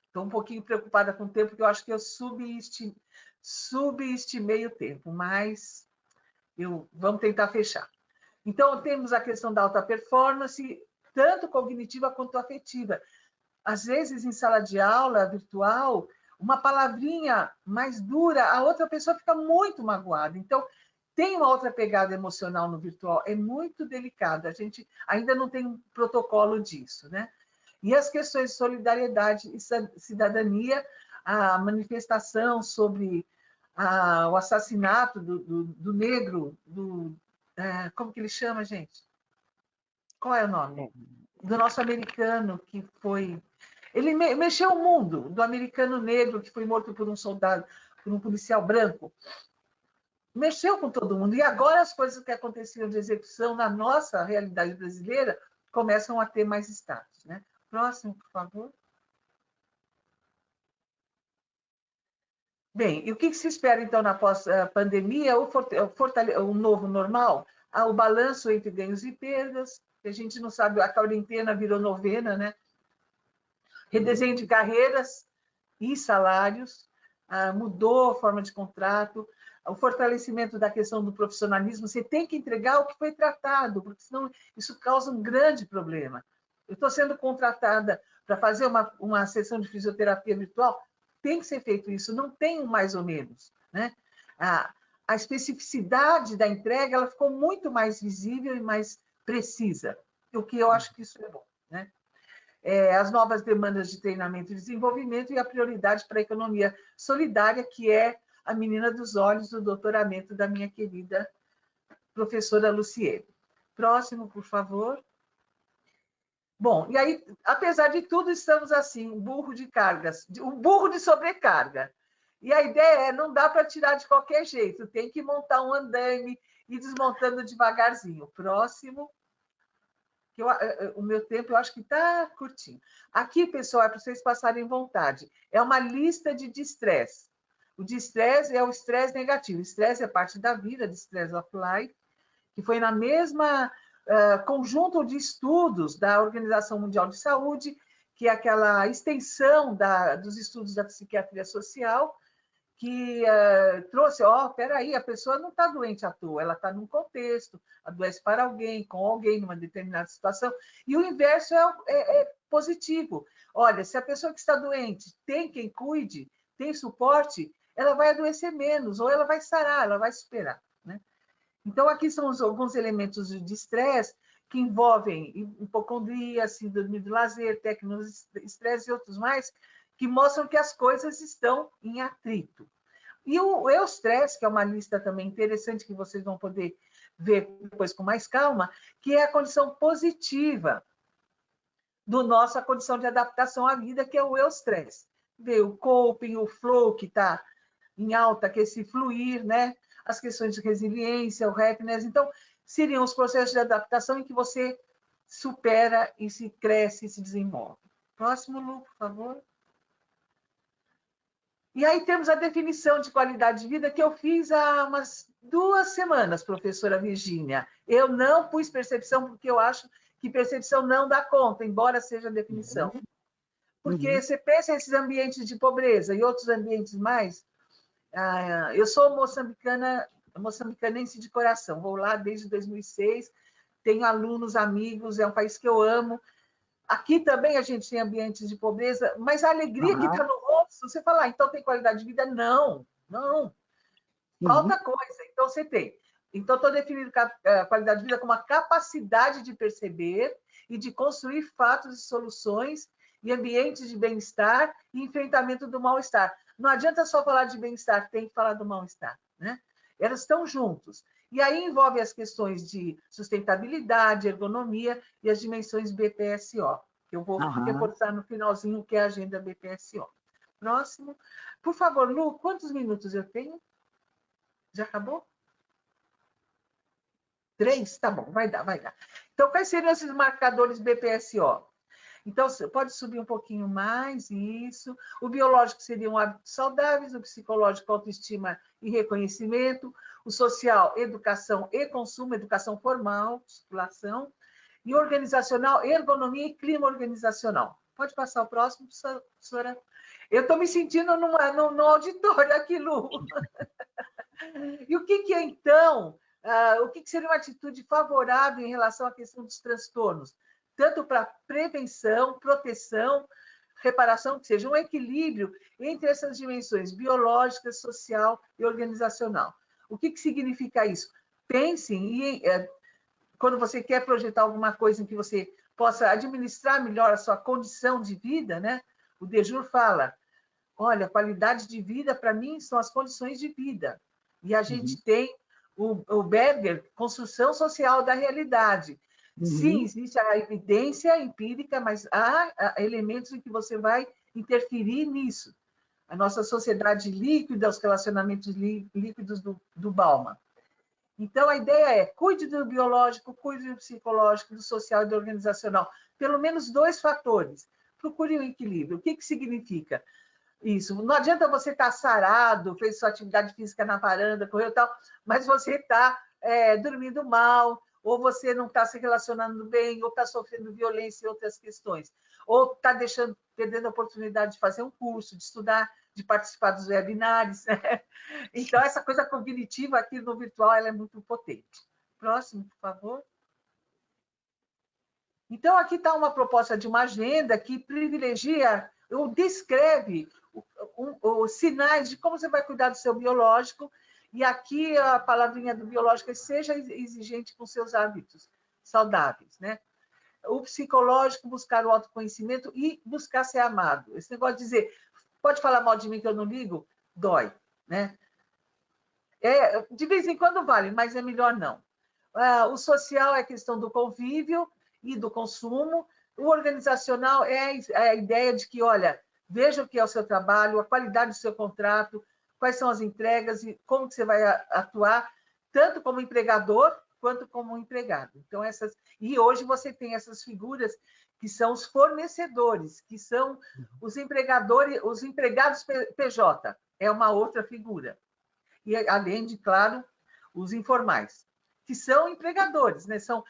Estou um pouquinho preocupada com o tempo, porque eu acho que eu subestimei o tempo, mas vamos tentar fechar. Então, temos a questão da alta performance, tanto cognitiva quanto afetiva. Às vezes, em sala de aula virtual, uma palavrinha mais dura, a outra pessoa fica muito magoada. Então, tem uma outra pegada emocional no virtual, é muito delicado. A gente ainda não tem um protocolo disso, né? E as questões de solidariedade e cidadania, a manifestação sobre o assassinato do negro, como que ele chama, gente? Qual é o nome? Do nosso americano, que foi... Ele mexeu o mundo, do americano negro que foi morto por um soldado, por um policial branco. Mexeu com todo mundo. E agora as coisas que aconteciam de execução na nossa realidade brasileira começam a ter mais status, né? Próximo, por favor. Bem, e o que se espera, então, na pós-pandemia? O novo normal? O balanço entre ganhos e perdas, que a gente não sabe, a quarentena virou novena, né? Redesenho de carreiras e salários, mudou a forma de contrato, o fortalecimento da questão do profissionalismo. Você tem que entregar o que foi tratado, porque senão isso causa um grande problema. Eu estou sendo contratada para fazer uma sessão de fisioterapia virtual, tem que ser feito isso, não tem um mais ou menos, né? A especificidade da entrega ela ficou muito mais visível e mais precisa, o que eu acho que isso é bom, né? As novas demandas de treinamento e desenvolvimento e a prioridade para a economia solidária, que é a menina dos olhos do doutoramento da minha querida professora Luciene. Próximo, por favor. Bom, e aí, apesar de tudo, estamos assim, um burro de sobrecarga. E a ideia não dá para tirar de qualquer jeito, tem que montar um andaime e desmontando devagarzinho. Próximo. O meu tempo eu acho que está curtinho. Aqui, pessoal, é para vocês passarem vontade. É uma lista de distress. O distress é o estresse negativo. O estresse é parte da vida, de Stress of Life, que foi na mesma conjunto de estudos da Organização Mundial de Saúde, que é aquela extensão dos estudos da psiquiatria social, que trouxe, peraí, a pessoa não está doente à toa, ela está num contexto, adoece para alguém, com alguém, numa determinada situação, e o inverso é positivo. Olha, se a pessoa que está doente tem quem cuide, tem suporte, ela vai adoecer menos, ou ela vai sarar, ela vai superar, né? Então, aqui são alguns elementos de estresse que envolvem hipocondria, síndrome do lazer, tecnoestresse e outros mais, que mostram que as coisas estão em atrito. E o eustresse, que é uma lista também interessante que vocês vão poder ver depois com mais calma, que é a condição positiva do nossa condição de adaptação à vida, que é o eustresse. Vê o coping, o flow, que está em alta, que é esse fluir, né? As questões de resiliência, o happiness. Então, seriam os processos de adaptação em que você supera e se cresce e se desenvolve. Próximo, Lu, por favor. E aí temos a definição de qualidade de vida que eu fiz há umas 2 semanas, professora Virgínia. Eu não pus percepção porque eu acho que percepção não dá conta, embora seja a definição. Porque você pensa nesses ambientes de pobreza e outros ambientes mais. Eu sou moçambicanense de coração, vou lá desde 2006, tenho alunos, amigos, é um país que eu amo. Aqui também a gente tem ambientes de pobreza, mas a alegria que está no rosto, você fala, então tem qualidade de vida? Não, não. Falta coisa, então você tem. Então, estou definindo a qualidade de vida como a capacidade de perceber e de construir fatos e soluções e ambientes de bem-estar e enfrentamento do mal-estar. Não adianta só falar de bem-estar, tem que falar do mal-estar, né? Elas estão juntos. E aí envolve as questões de sustentabilidade, ergonomia e as dimensões BPSO, que eu vou reforçar no finalzinho, que é a agenda BPSO. Próximo. Por favor, Lu, quantos minutos eu tenho? Já acabou? 3? Tá bom, vai dar, vai dar. Então, quais seriam esses marcadores BPSO? Então, você pode subir um pouquinho mais, isso. O biológico seriam hábitos saudáveis, o psicológico, autoestima e reconhecimento, o social, educação e consumo, educação formal, circulação, e organizacional, ergonomia e clima organizacional. Pode passar o próximo, professora? Eu estou me sentindo no auditório aqui, Lu. E o que é, então, O que seria uma atitude favorável em relação à questão dos transtornos? Tanto para prevenção, proteção, reparação, que seja um equilíbrio entre essas dimensões biológica, social e organizacional. O que significa isso? Pensem quando você quer projetar alguma coisa em que você possa administrar melhor a sua condição de vida, né? O Dejur fala, olha, qualidade de vida, para mim, são as condições de vida. E a gente tem o Berger, construção social da realidade. Sim, existe a evidência empírica, mas há elementos em que você vai interferir nisso. A nossa sociedade líquida, os relacionamentos líquidos do Bauman. Então, a ideia é, cuide do biológico, cuide do psicológico, do social e do organizacional. Pelo menos 2 fatores. Procure um equilíbrio. O que significa isso? Não adianta você estar sarado, fez sua atividade física na varanda, correu e tal, mas você está dormindo mal, ou você não está se relacionando bem, ou está sofrendo violência e outras questões, ou está perdendo a oportunidade de fazer um curso, de estudar, de participar dos webinários. Né? Então, essa coisa cognitiva aqui no virtual ela é muito potente. Próximo, por favor. Então, aqui está uma proposta de uma agenda que privilegia ou descreve os sinais de como você vai cuidar do seu biológico, e aqui a palavrinha do biológico é seja exigente com seus hábitos saudáveis, né? O psicológico, buscar o autoconhecimento e buscar ser amado. Esse negócio de dizer, pode falar mal de mim que eu não ligo? Dói, né? De vez em quando vale, mas é melhor não. O social é a questão do convívio e do consumo. O organizacional é a ideia de que, olha, veja o que é o seu trabalho, a qualidade do seu contrato, quais são as entregas e como que você vai atuar, tanto como empregador quanto como empregado. Então, e hoje você tem essas figuras que são os fornecedores, que são os empregadores, os empregados PJ, é uma outra figura. E além de, claro, os informais, que são empregadores, né? São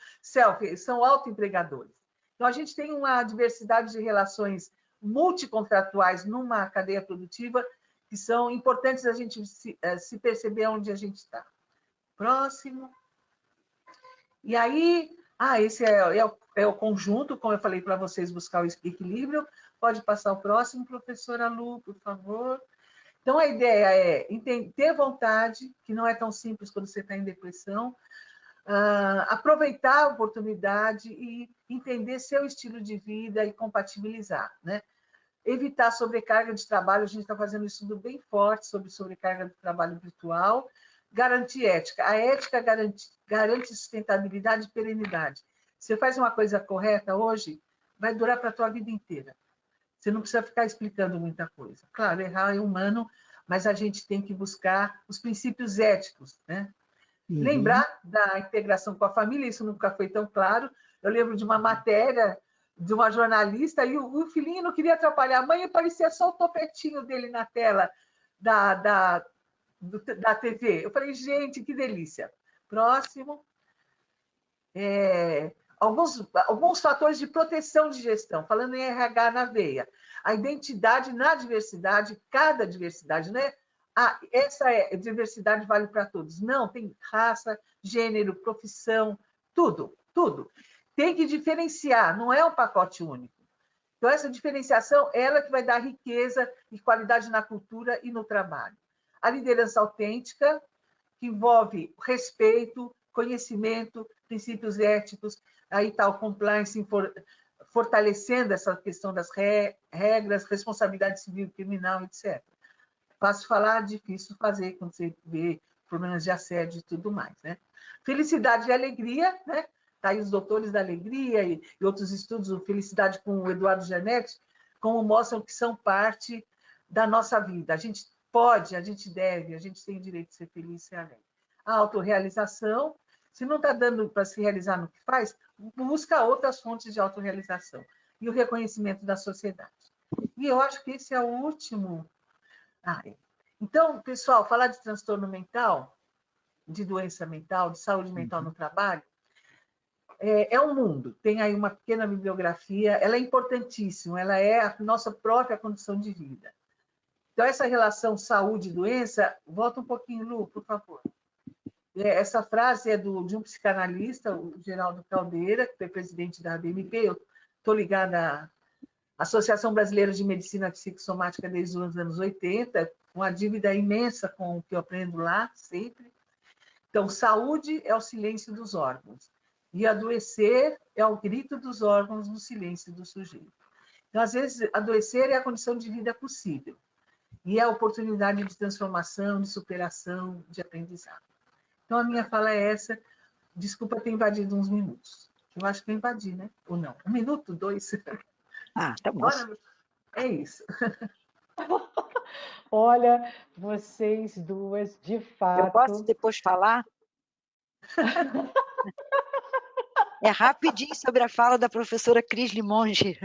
autoempregadores. Então, a gente tem uma diversidade de relações multicontratuais numa cadeia produtiva que são importantes a gente se perceber onde a gente está. Próximo. E aí, esse é o conjunto, como eu falei para vocês, buscar o equilíbrio. Pode passar o próximo, professora Lu, por favor. Então, a ideia é ter vontade, que não é tão simples quando você está em depressão, aproveitar a oportunidade e entender seu estilo de vida e compatibilizar, né? Evitar sobrecarga de trabalho, a gente está fazendo um estudo bem forte sobre sobrecarga de trabalho virtual, garantir ética. A ética garante sustentabilidade e perenidade. Você faz uma coisa correta hoje, vai durar para a tua vida inteira. Você não precisa ficar explicando muita coisa. Claro, errar é humano, mas a gente tem que buscar os princípios éticos, né? Lembrar da integração com a família, isso nunca foi tão claro. Eu lembro de uma matéria de uma jornalista e o filhinho não queria atrapalhar a mãe e parecia só o topetinho dele na tela da TV. Eu falei, gente, que delícia. Próximo. Alguns fatores de proteção de gestão, falando em RH na veia. A identidade na diversidade, cada diversidade, né? Essa diversidade vale para todos. Não, tem raça, gênero, profissão, tudo, tudo. Tem que diferenciar, não é um pacote único. Então, essa diferenciação, ela que vai dar riqueza e qualidade na cultura e no trabalho. A liderança autêntica, que envolve respeito, conhecimento, princípios éticos, aí está o compliance fortalecendo essa questão das regras, responsabilidade civil e criminal, etc. Fácil falar, difícil fazer, quando você vê problemas de assédio e tudo mais, né? Felicidade e alegria, né? Tá aí os doutores da alegria e outros estudos, o Felicidade com o Eduardo Janetti, como mostram que são parte da nossa vida. A gente pode, a gente deve, a gente tem o direito de ser feliz e ser alegre. A autorrealização, se não está dando para se realizar no que faz, busca outras fontes de autorrealização. E o reconhecimento da sociedade. E eu acho que esse é o último. Então, pessoal, falar de transtorno mental, de doença mental, de saúde mental no trabalho, é um mundo. Tem aí uma pequena bibliografia, ela é importantíssima, ela é a nossa própria condição de vida. Então, essa relação saúde e doença, volta um pouquinho, Lu, por favor. Essa frase é de um psicanalista, o Geraldo Caldeira, que foi presidente da ABMP. Eu estou ligada à Associação Brasileira de Medicina Psicossomática desde os anos 80, uma dívida imensa com o que eu aprendo lá, sempre. Então, saúde é o silêncio dos órgãos, e adoecer é o grito dos órgãos no silêncio do sujeito. Então, às vezes, adoecer é a condição de vida possível, e é a oportunidade de transformação, de superação, de aprendizado. Então, a minha fala é essa. Desculpa ter invadido uns minutos. Eu acho que eu invadi, né? Ou não? 1 minuto, 2? Ah, tá bom. Olha, é isso. Olha, vocês duas, de Eu posso fato. depois falar? É rapidinho sobre a fala da professora Cris Limonge.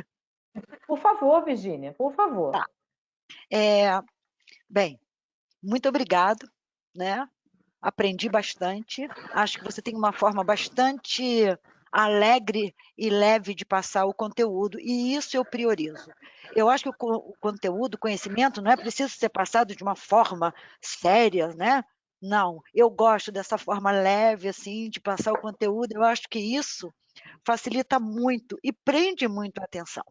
Por favor, Virgínia, por favor. Tá. Bem, muito obrigado, né? Aprendi bastante. Acho que você tem uma forma bastante alegre e leve de passar o conteúdo, e isso eu priorizo. Eu acho que o conteúdo, o conhecimento, não é preciso ser passado de uma forma séria, né? Não, eu gosto dessa forma leve, assim, de passar o conteúdo. Eu acho que isso facilita muito e prende muito a atenção.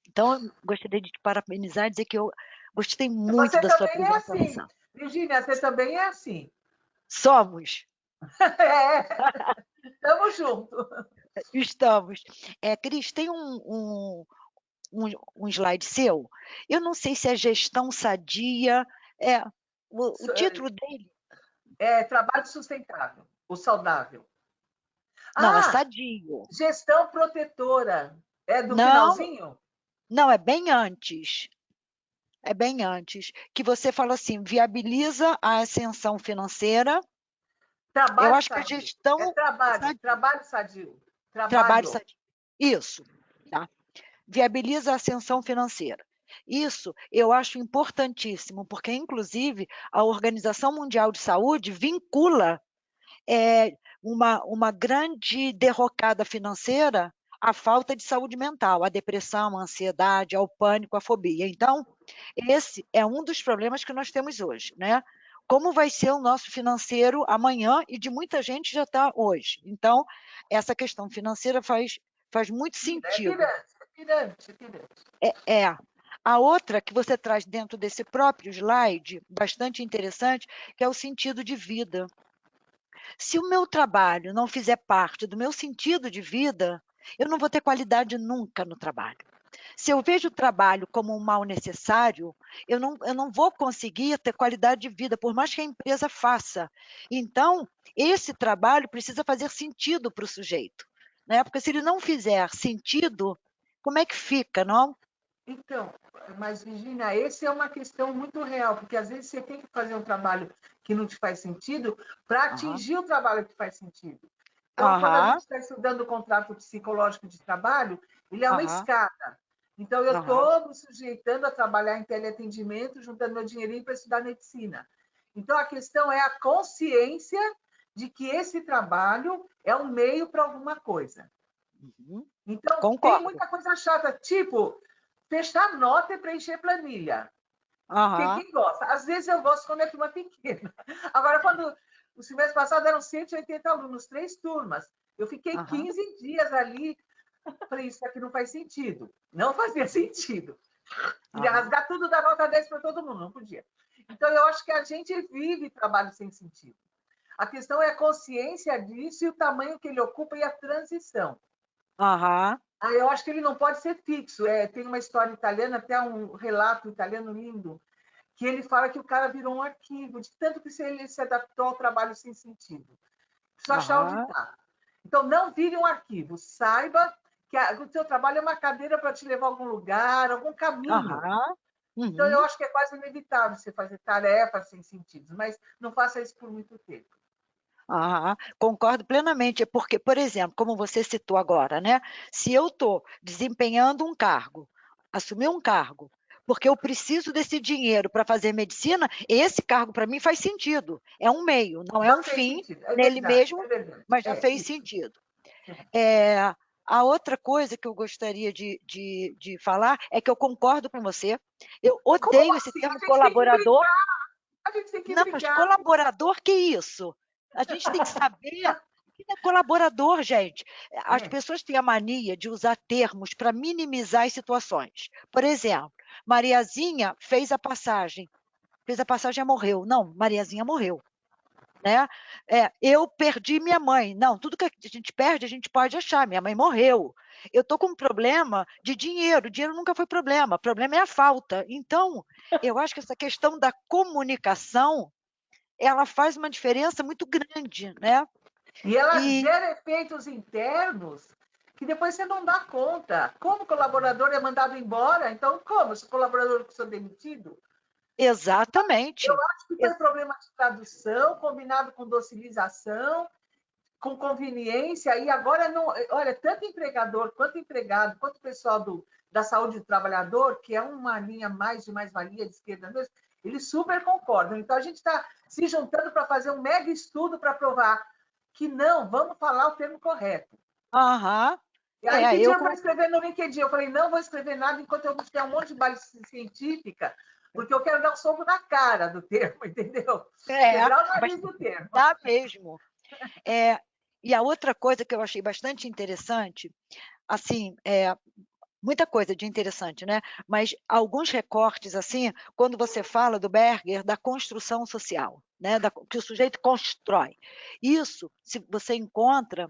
Então, eu gostaria de te parabenizar e dizer que eu gostei muito Você da sua também é assim. apresentação. Virgínia, você também é assim. Somos. Estamos juntos. Estamos. Cris, tem um slide seu. Eu não sei se é gestão sadia. O título dele. É trabalho sustentável, o saudável. Não, é sadio. Gestão protetora. É do Não, finalzinho? não, é bem antes. É bem antes. Que você fala assim, viabiliza a ascensão financeira. Eu Trabalho acho que a sadio. gestão É trabalho, sadia. trabalho sadio. Trabalho Trabalho. sadio. Isso, tá? Viabiliza a ascensão financeira. Isso eu acho importantíssimo, porque, inclusive, a Organização Mundial de Saúde vincula uma grande derrocada financeira à falta de saúde mental, à depressão, à ansiedade, ao pânico, à fobia. Então, esse é um dos problemas que nós temos hoje, né? Como vai ser o nosso financeiro amanhã, e de muita gente já está hoje. Então, essa questão financeira faz muito sentido. É pirâmide. A outra que você traz dentro desse próprio slide, bastante interessante, que é o sentido de vida. Se o meu trabalho não fizer parte do meu sentido de vida, eu não vou ter qualidade nunca no trabalho. Se eu vejo o trabalho como um mal necessário, eu não vou conseguir ter qualidade de vida, por mais que a empresa faça. Então, esse trabalho precisa fazer sentido para o sujeito, né? Porque se ele não fizer sentido, como é que fica, não? Então, mas, Virginia, essa é uma questão muito real, porque às vezes você tem que fazer um trabalho que não te faz sentido para atingir o trabalho que faz sentido. Então, quando a gente está estudando o contrato psicológico de trabalho, ele é uma escada. Então, eu estou me sujeitando a trabalhar em teleatendimento, juntando meu dinheirinho para estudar medicina. Então, a questão é a consciência de que esse trabalho é um meio para alguma coisa. Então, Concordo. tem muita coisa chata, tipo fechar nota e preencher planilha. Quem gosta? Às vezes eu gosto quando é turma pequena. Agora, quando o semestre passado eram 180 alunos, 3 turmas. Eu fiquei 15 dias ali. Falei, isso aqui não faz sentido. Não fazia sentido. Queria rasgar tudo da nota 10 para todo mundo, não podia. Então, eu acho que a gente vive trabalho sem sentido. A questão é a consciência disso e o tamanho que ele ocupa e a transição. Eu acho que ele não pode ser fixo. Tem uma história italiana, até um relato italiano lindo, que ele fala que o cara virou um arquivo, de tanto que ele se adaptou ao trabalho sem sentido. Precisa achar onde está. Então, não vire um arquivo. Saiba que o seu trabalho é uma cadeira para te levar a algum lugar, algum caminho. Então, eu acho que é quase inevitável você fazer tarefas sem sentido, mas não faça isso por muito tempo. Concordo plenamente, porque, por exemplo, como você citou agora, né? Se eu estou desempenhando um cargo, assumir um cargo, porque eu preciso desse dinheiro para fazer medicina, esse cargo para mim faz sentido. É um meio, não é um fim nele mesmo, mas já fez sentido. A outra coisa que eu gostaria de falar é que eu concordo com você. Eu odeio esse termo colaborador. A gente tem que Não, mas brigar. colaborador, que isso? A gente tem que saber que é colaborador, gente. As pessoas têm a mania de usar termos para minimizar as situações. Por exemplo, Mariazinha fez a passagem e morreu. Não, Mariazinha morreu. Né? Eu perdi minha mãe. Não, tudo que a gente perde, a gente pode achar. Minha mãe morreu. Eu estou com um problema de dinheiro. Dinheiro nunca foi problema. O problema é a falta. Então, eu acho que essa questão da comunicação, ela faz uma diferença muito grande, né? E ela gera efeitos internos que depois você não dá conta. Como o colaborador é mandado embora, então como? Se o colaborador precisa demitido? Exatamente. Eu acho que foi problema de tradução, combinado com docilização, com conveniência, e agora não. Olha, tanto empregador quanto empregado, quanto o pessoal da saúde do trabalhador, que é uma linha mais de mais-valia de esquerda mesmo, eles super concordam. Então, a gente está se juntando para fazer um mega estudo para provar que não, vamos falar o termo correto. Aham. E aí pediram para escrever no LinkedIn. Eu falei, não vou escrever nada enquanto eu não tiver um monte de base científica, porque eu quero dar um soco na cara do termo, entendeu? Quebrar o nariz do termo. Dá mesmo. E a outra coisa que eu achei bastante interessante, assim, muita coisa de interessante, né? Mas alguns recortes, assim, quando você fala do Berger, da construção social, né? Que o sujeito constrói. Isso, se você encontra,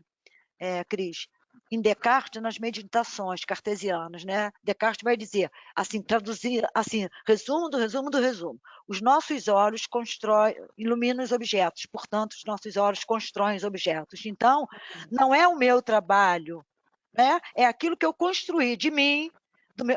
Cris, em Descartes, nas meditações cartesianas, né? Descartes vai dizer, assim, traduzir, assim, resumo do resumo do resumo. Os nossos olhos iluminam os objetos, portanto, os nossos olhos constroem os objetos. Então, não é o meu trabalho, né? É aquilo que eu construí de mim,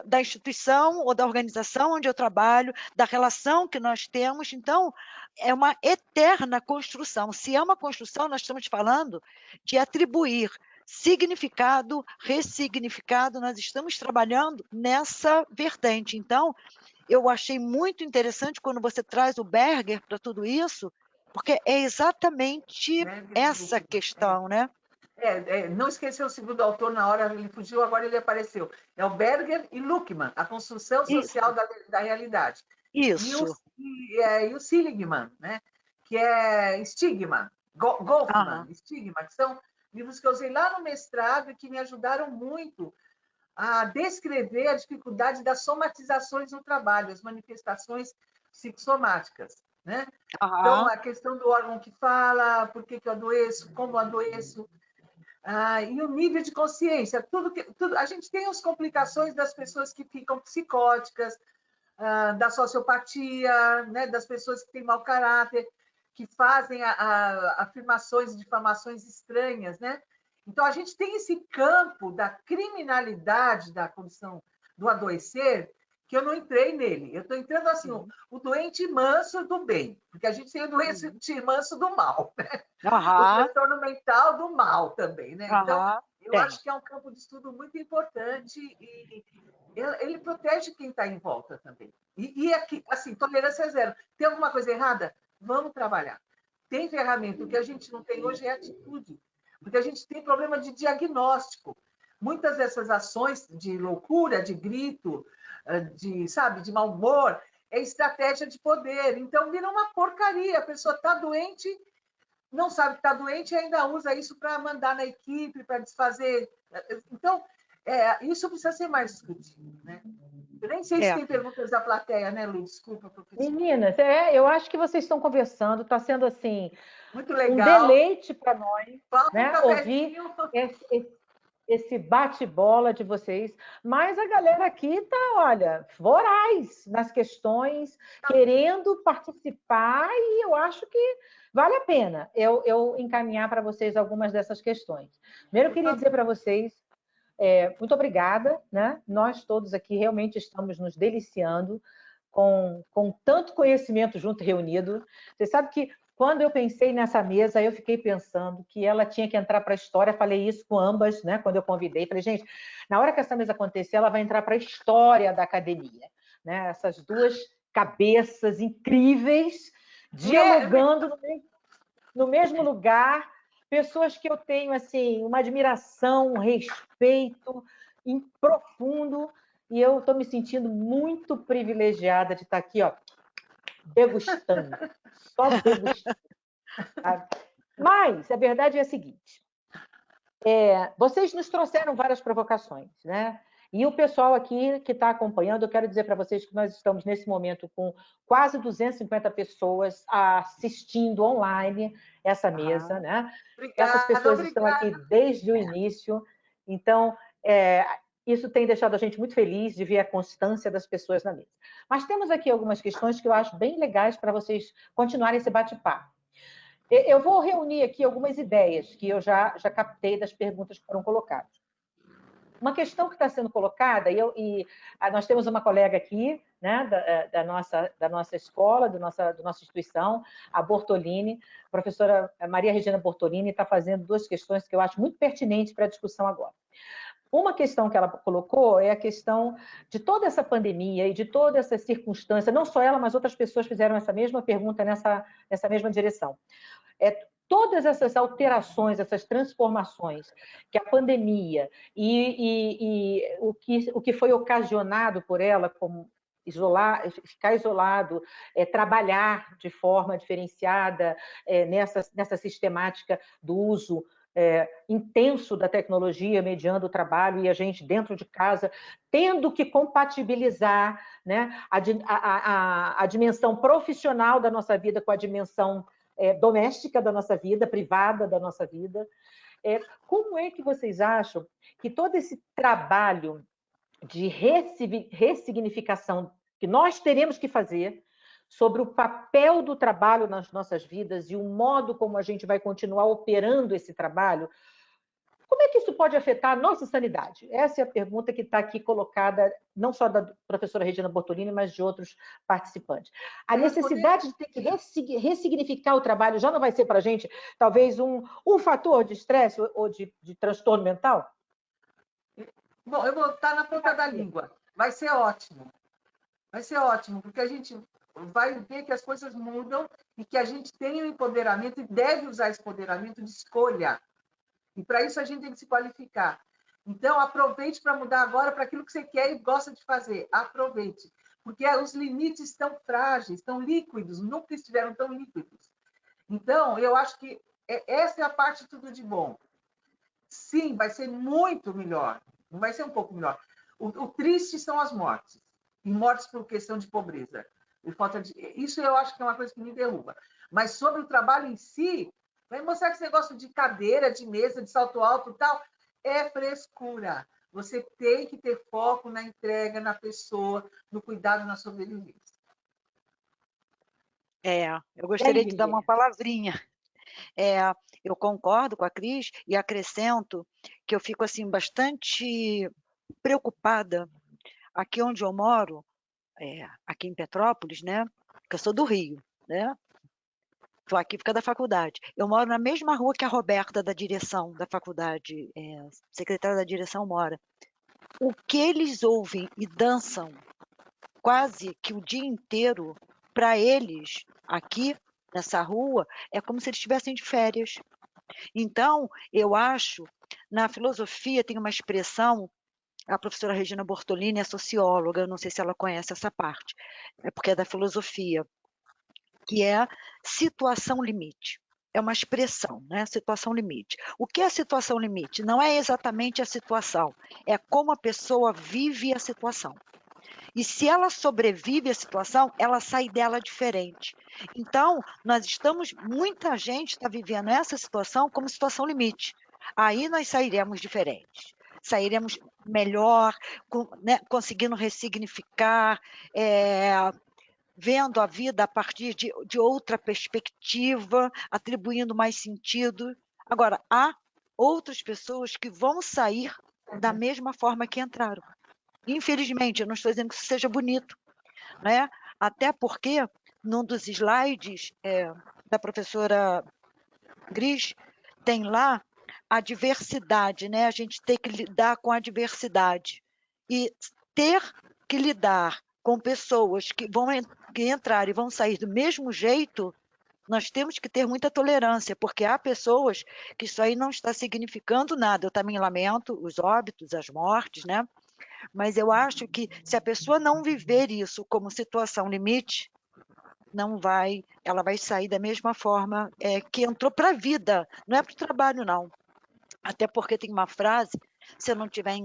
da instituição ou da organização onde eu trabalho, da relação que nós temos. Então, é uma eterna construção. Se é uma construção, nós estamos falando de atribuir significado, ressignificado, nós estamos trabalhando nessa vertente. Então, eu achei muito interessante quando você traz o Berger para tudo isso, porque é exatamente essa questão, né? Não esqueceu o segundo autor na hora, ele fugiu, agora ele apareceu. É o Berger e Luckmann, a construção social da realidade. Isso. E o Seligman, né? Que é Stigma, Goffman, Stigma, que são livros que eu usei lá no mestrado e que me ajudaram muito a descrever a dificuldade das somatizações no trabalho, as manifestações psicossomáticas. Né? Então, a questão do órgão que fala, por que eu adoeço, como eu adoeço, e o nível de consciência. Tudo, a gente tem as complicações das pessoas que ficam psicóticas, da sociopatia, né, das pessoas que têm mau caráter, que fazem afirmações e difamações estranhas. Né? Então, a gente tem esse campo da criminalidade da condição do adoecer, que eu não entrei nele. Eu estou entrando assim, o doente manso do bem, porque a gente tem o doente manso do mal, né? O transtorno mental do mal também. Né? Então, eu acho que é um campo de estudo muito importante e ele protege quem está em volta também. E aqui, assim, tolerância zero. Tem alguma coisa errada? Vamos trabalhar. Tem ferramenta. O que a gente não tem hoje é atitude, porque a gente tem problema de diagnóstico. Muitas dessas ações de loucura, de grito, de mau humor, é estratégia de poder. Então, vira uma porcaria. A pessoa está doente, não sabe que está doente e ainda usa isso para mandar na equipe, para desfazer. Então, isso precisa ser mais discutido. Né? Eu nem sei se tem perguntas da plateia, né, Lu? Desculpa, professora. Meninas, eu acho que vocês estão conversando, está sendo assim muito legal. Um deleite para nós, né? Ouvir esse bate-bola de vocês. Mas a galera aqui está, olha, voraz nas questões, querendo participar, e eu acho que vale a pena eu encaminhar para vocês algumas dessas questões. Primeiro, eu queria dizer para vocês muito obrigada, né? Nós todos aqui realmente estamos nos deliciando com tanto conhecimento junto reunido. Você sabe que quando eu pensei nessa mesa, eu fiquei pensando que ela tinha que entrar para a história. Falei isso com ambas, né? Quando eu convidei, falei, gente, na hora que essa mesa acontecer, ela vai entrar para a história da academia, né? Essas duas cabeças incríveis dialogando no mesmo lugar, pessoas que eu tenho assim uma admiração, um respeito profundo, e eu estou me sentindo muito privilegiada de estar aqui, ó, degustando, só degustando. Mas a verdade é a seguinte, vocês nos trouxeram várias provocações, né? E o pessoal aqui que está acompanhando, eu quero dizer para vocês que nós estamos nesse momento com quase 250 pessoas assistindo online essa mesa, né? Essas pessoas estão aqui desde o início, então isso tem deixado a gente muito feliz de ver a constância das pessoas na mesa. Mas temos aqui algumas questões que eu acho bem legais para vocês continuarem esse bate-papo. Eu vou reunir aqui algumas ideias que eu já captei das perguntas que foram colocadas. Uma questão que está sendo colocada, nós temos uma colega aqui, né, da nossa escola, da nossa instituição, a Bortolini, a professora Maria Regina Bortolini, está fazendo duas questões que eu acho muito pertinentes para a discussão agora. Uma questão que ela colocou é a questão de toda essa pandemia e de toda essa circunstância, não só ela, mas outras pessoas fizeram essa mesma pergunta nessa mesma direção. Todas essas alterações, essas transformações que a pandemia e o que foi ocasionado por ela, como ficar isolado, trabalhar de forma diferenciada nessa sistemática do uso intenso da tecnologia mediando o trabalho e a gente dentro de casa tendo que compatibilizar, né, a dimensão profissional da nossa vida com a dimensão doméstica da nossa vida, privada da nossa vida. Como é que vocês acham que todo esse trabalho de ressignificação que nós teremos que fazer sobre o papel do trabalho nas nossas vidas e o modo como a gente vai continuar operando esse trabalho, como é que isso pode afetar a nossa sanidade? Essa é a pergunta que está aqui colocada, não só da professora Regina Bortolini, mas de outros participantes. A necessidade de ter que ressignificar o trabalho já não vai ser para a gente, talvez, um fator de estresse ou de transtorno mental? Bom, eu vou estar na ponta da língua. Vai ser ótimo. Vai ser ótimo, porque a gente vai ver que as coisas mudam e que a gente tem o empoderamento e deve usar esse empoderamento de escolha. E para isso a gente tem que se qualificar. Então, aproveite para mudar agora para aquilo que você quer e gosta de fazer. Aproveite. Porque os limites estão frágeis, estão líquidos, nunca estiveram tão líquidos. Então, eu acho que essa é a parte de tudo de bom. Sim, vai ser muito melhor. Não vai ser um pouco melhor. O triste são as mortes. E mortes por questão de pobreza. Isso eu acho que é uma coisa que me derruba. Mas sobre o trabalho em si, vai mostrar que esse negócio de cadeira, de mesa, de salto alto e tal, é frescura. Você tem que ter foco na entrega, na pessoa, no cuidado, na sobrevivência. Eu gostaria de dar uma palavrinha. Eu concordo com a Cris e acrescento que eu fico assim bastante preocupada aqui onde eu moro, aqui em Petrópolis, né? Porque eu sou do Rio, né? Estou aqui por causa da faculdade. Eu moro na mesma rua que a Roberta, da direção da faculdade, secretária da direção, mora. O que eles ouvem e dançam quase que o dia inteiro, para eles, aqui nessa rua, é como se eles estivessem de férias. Então, eu acho, na filosofia tem uma expressão, a professora Regina Bortolini é socióloga, eu não sei se ela conhece essa parte, porque é da filosofia, que é situação limite. É uma expressão, né? Situação limite. O que é situação limite? Não é exatamente a situação, é como a pessoa vive a situação. E se ela sobrevive à situação, ela sai dela diferente. Então, muita gente está vivendo essa situação como situação limite. Aí nós sairemos diferentes. Sairemos melhor, conseguindo ressignificar, vendo a vida a partir de outra perspectiva, atribuindo mais sentido. Agora, há outras pessoas que vão sair da mesma forma que entraram. Infelizmente, eu não estou dizendo que isso seja bonito, né? Até porque, num dos slides da professora Cris, tem lá a diversidade, né? A gente tem que lidar com a diversidade. E ter que lidar com pessoas que entrar e vão sair do mesmo jeito, nós temos que ter muita tolerância, porque há pessoas que isso aí não está significando nada. Eu também lamento os óbitos, as mortes, né? Mas eu acho que se a pessoa não viver isso como situação limite, ela vai sair da mesma forma que entrou para a vida, não é para o trabalho, não. Até porque tem uma frase, se eu não estiver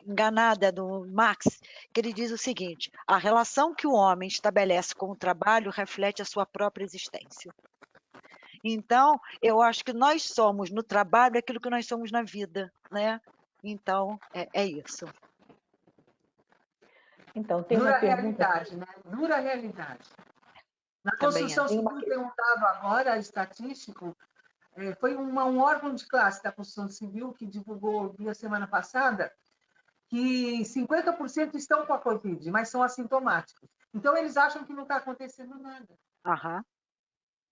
enganada, do Marx, que ele diz o seguinte: a relação que o homem estabelece com o trabalho reflete a sua própria existência. Então, eu acho que nós somos no trabalho aquilo que nós somos na vida, né? Então, é isso. Então, tem Dura uma pergunta... realidade, né? Dura realidade. Na Também construção Tem uma... civil, tem um dado agora estatístico, foi um órgão de classe da construção civil que divulgou na semana passada que 50% estão com a Covid, mas são assintomáticos. Então, eles acham que não está acontecendo nada. Aham.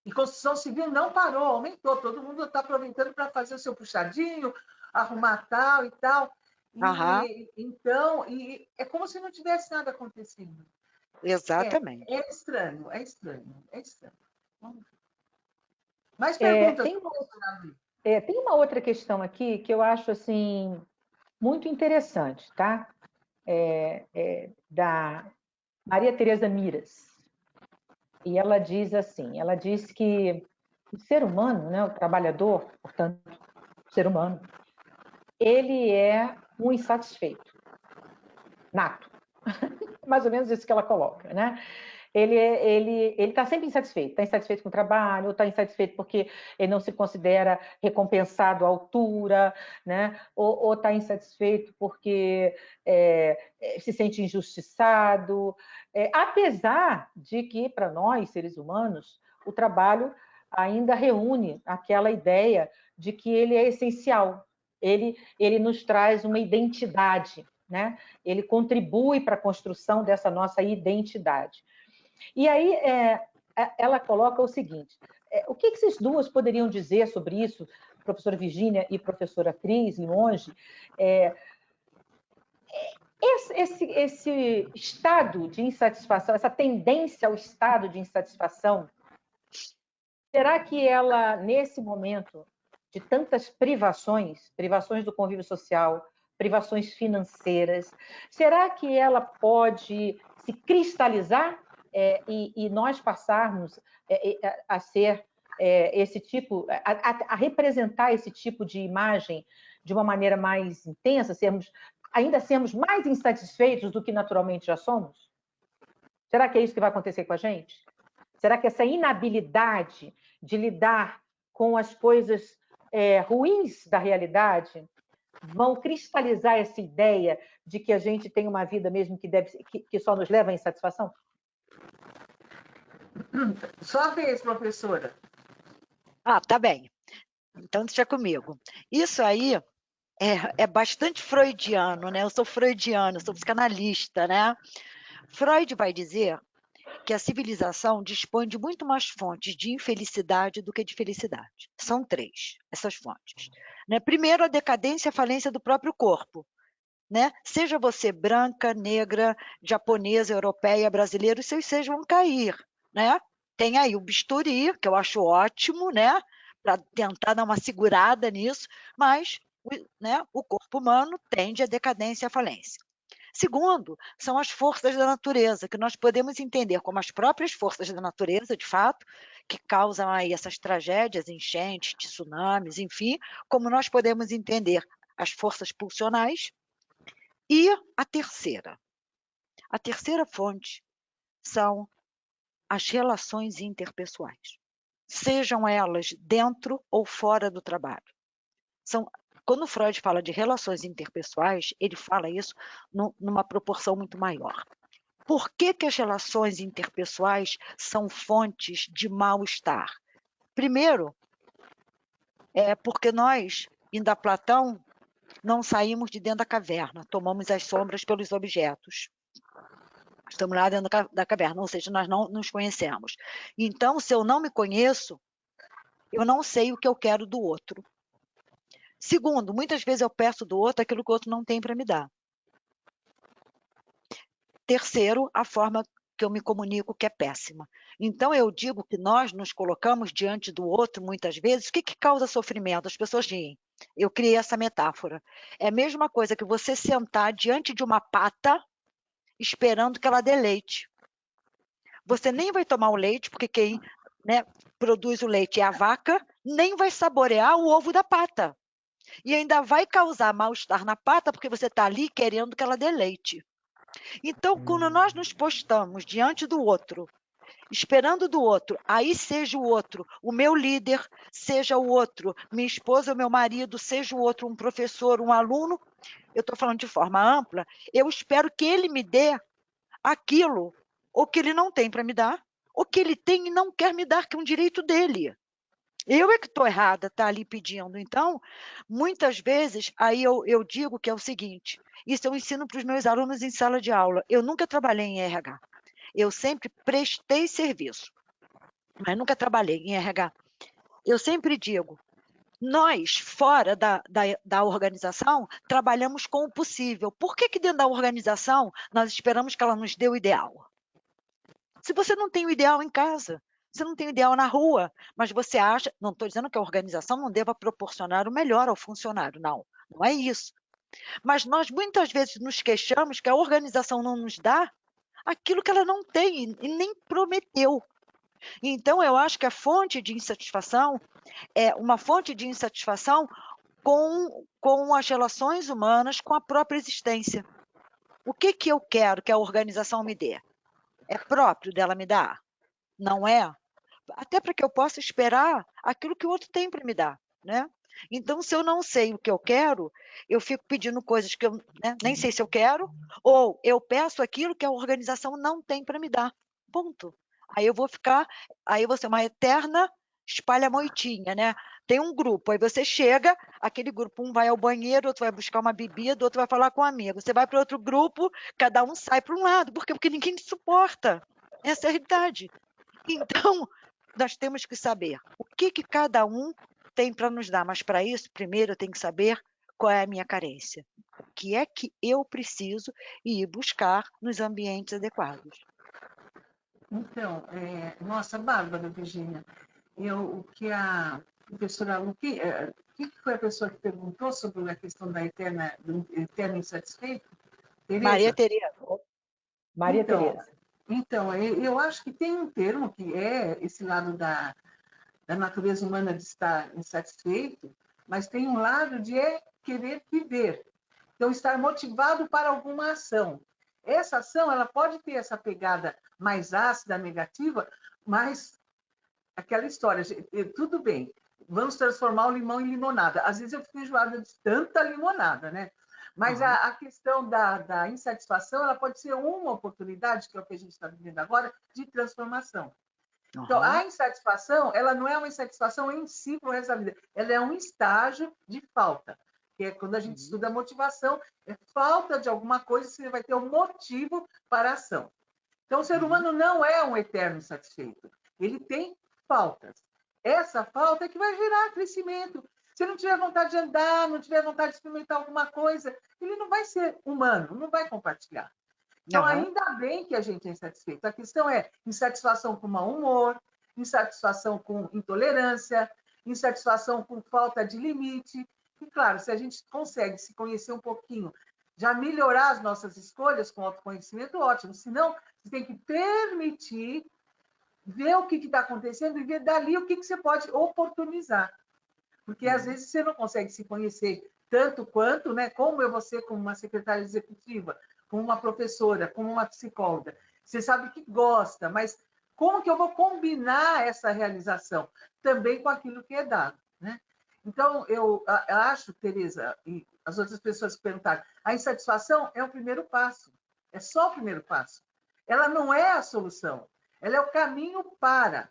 E construção civil não parou, aumentou. Todo mundo está aproveitando para fazer o seu puxadinho, arrumar tal e tal. Aham. Então, é como se não tivesse nada acontecendo. Exatamente. É estranho, é estranho, é estranho. Mais perguntas? Tem uma outra questão aqui que eu acho assim muito interessante, tá? Da Maria Tereza Miras. E ela diz assim, ela diz que o ser humano, né, o trabalhador, portanto, o ser humano, ele é um insatisfeito, nato. Mais ou menos isso que ela coloca, né? Ele está sempre insatisfeito. Está insatisfeito com o trabalho, ou está insatisfeito porque ele não se considera recompensado à altura, né? Ou está insatisfeito porque se sente injustiçado. Apesar de que, para nós, seres humanos, o trabalho ainda reúne aquela ideia de que ele é essencial. Ele nos traz uma identidade, né? Ele contribui para a construção dessa nossa identidade. E aí ela coloca o seguinte: o que vocês duas poderiam dizer sobre isso, professora Virgínia e professora Cris Limonge? Esse estado de insatisfação, essa tendência ao estado de insatisfação, será que ela, nesse momento de tantas privações, privações do convívio social, privações financeiras, será que ela pode se cristalizar e nós passarmos a ser esse tipo, a representar esse tipo de imagem de uma maneira mais intensa, ainda sermos mais insatisfeitos do que naturalmente já somos? Será que é isso que vai acontecer com a gente? Será que essa inabilidade de lidar com as coisas ruins da realidade vão cristalizar essa ideia de que a gente tem uma vida mesmo que só nos leva à insatisfação? Só vez, professora. Tá bem. Então, deixa comigo. Isso aí é bastante freudiano, né? Eu sou freudiana, sou psicanalista, né? Freud vai dizer que a civilização dispõe de muito mais fontes de infelicidade do que de felicidade. São 3 essas fontes. Né? Primeiro, a decadência e a falência do próprio corpo. Né? Seja você branca, negra, japonesa, europeia, brasileira, os seus seios vão cair. Né? Tem aí o bisturi, que eu acho ótimo, né? Para tentar dar uma segurada nisso, mas né, o corpo humano tende à decadência e à falência. Segundo, são as forças da natureza, que nós podemos entender como as próprias forças da natureza, de fato, que causam aí essas tragédias, enchentes, tsunamis, enfim, como nós podemos entender as forças pulsionais. E a terceira fonte são as relações interpessoais, sejam elas dentro ou fora do trabalho. Quando Freud fala de relações interpessoais, ele fala isso numa proporção muito maior. Por que as relações interpessoais são fontes de mal-estar? Primeiro, porque nós, indo a Platão, não saímos de dentro da caverna, tomamos as sombras pelos objetos. Estamos lá dentro da caverna, ou seja, nós não nos conhecemos. Então, se eu não me conheço, eu não sei o que eu quero do outro. Segundo, muitas vezes eu peço do outro aquilo que o outro não tem para me dar. Terceiro, a forma que eu me comunico, que é péssima. Então, eu digo que nós nos colocamos diante do outro, muitas vezes. O que causa sofrimento? As pessoas dizem, eu criei essa metáfora. É a mesma coisa que você sentar diante de uma pata, esperando que ela dê leite. Você nem vai tomar o leite, porque quem, né, produz o leite é a vaca, nem vai saborear o ovo da pata. E ainda vai causar mal-estar na pata, porque você está ali querendo que ela dê leite. Então, quando nós nos postamos diante do outro, esperando do outro, aí seja o outro o meu líder, seja o outro minha esposa ou meu marido, seja o outro um professor, um aluno, eu estou falando de forma ampla, eu espero que ele me dê aquilo, ou que ele não tem para me dar, ou que ele tem e não quer me dar, que é um direito dele. Eu é que estou errada, tá ali pedindo. Então, muitas vezes, aí eu digo que é o seguinte, isso eu ensino para os meus alunos em sala de aula, eu nunca trabalhei em RH, eu sempre prestei serviço, mas nunca trabalhei em RH. Eu sempre digo, nós, fora da organização, trabalhamos com o possível. Por que dentro da organização nós esperamos que ela nos dê o ideal? Se você não tem o ideal em casa, você não tem o ideal na rua, mas você acha, não estou dizendo que a organização não deva proporcionar o melhor ao funcionário, não, não é isso. Mas nós muitas vezes nos queixamos que a organização não nos dá aquilo que ela não tem e nem prometeu. Então, eu acho que a fonte de insatisfação é uma fonte de insatisfação com as relações humanas, com a própria existência. O que eu quero que a organização me dê? É próprio dela me dar? Não é? Até para que eu possa esperar aquilo que o outro tem para me dar, né? Então, se eu não sei o que eu quero, eu fico pedindo coisas que eu, né, nem sei se eu quero, ou eu peço aquilo que a organização não tem para me dar. Ponto. Aí eu vou ser uma eterna espalha-moitinha, né? Tem um grupo, aí você chega, aquele grupo, um vai ao banheiro, outro vai buscar uma bebida, outro vai falar com um amigo. Você vai para outro grupo, cada um sai para um lado. Por quê? Porque ninguém te suporta. Essa é a realidade. Então, nós temos que saber o que cada um tem para nos dar, mas para isso, primeiro eu tenho que saber qual é a minha carência, o que é que eu preciso e ir buscar nos ambientes adequados. Então, nossa, Bárbara, Virginia, o que a professora, que foi a pessoa que perguntou sobre a questão do eterno insatisfeito? Maria Tereza? Tereza. Maria Tereza. Então, eu acho que tem um termo que é esse lado da natureza humana de estar insatisfeito, mas tem um lado de querer viver. Então, estar motivado para alguma ação. Essa ação, ela pode ter essa pegada mais ácida, negativa, mas aquela história, tudo bem, vamos transformar o limão em limonada. Às vezes eu fico enjoada de tanta limonada, né? Mas a questão da insatisfação, ela pode ser uma oportunidade, que é o que a gente está vivendo agora, de transformação. Então, a insatisfação, ela não é uma insatisfação em si para o resto da vida, ela é um estágio de falta, que é quando a gente estuda a motivação, é falta de alguma coisa, você vai ter um motivo para a ação. Então, o ser humano não é um eterno insatisfeito, ele tem faltas. Essa falta é que vai gerar crescimento. Se não tiver vontade de andar, não tiver vontade de experimentar alguma coisa, ele não vai ser humano, não vai compartilhar. Então, ainda bem que a gente é insatisfeito. A questão é insatisfação com mau humor, insatisfação com intolerância, insatisfação com falta de limite. E, claro, se a gente consegue se conhecer um pouquinho, já melhorar as nossas escolhas com autoconhecimento, ótimo. Senão, você tem que permitir ver o que está acontecendo e ver dali o que você pode oportunizar. Porque, às vezes, você não consegue se conhecer tanto quanto, né? Como eu vou ser como uma secretária executiva, como uma professora, como uma psicóloga. Você sabe que gosta, mas como que eu vou combinar essa realização também com aquilo que é dado, né? Então, eu acho, Tereza, e as outras pessoas que perguntaram, a insatisfação é o primeiro passo, é só o primeiro passo. Ela não é a solução, ela é o caminho para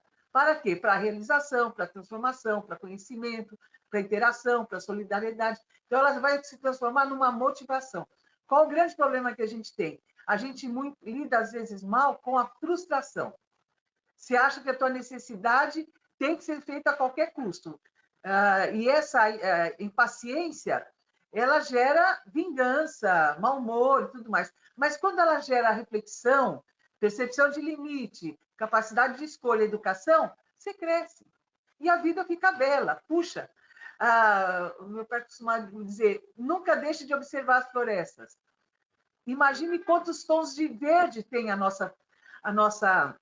quê? Para a realização, para a transformação, para conhecimento, para a interação, para a solidariedade. Então, ela vai se transformar numa motivação. Qual o grande problema que a gente tem? A gente lida, às vezes, mal com a frustração. Você acha que a tua necessidade tem que ser feita a qualquer custo. E essa impaciência, ela gera vingança, mau humor e tudo mais. Mas quando ela gera reflexão, percepção de limite, capacidade de escolha, educação, você cresce. E a vida fica bela. Puxa, o meu pai costuma dizer, nunca deixe de observar as florestas. Imagine quantos tons de verde tem a nossa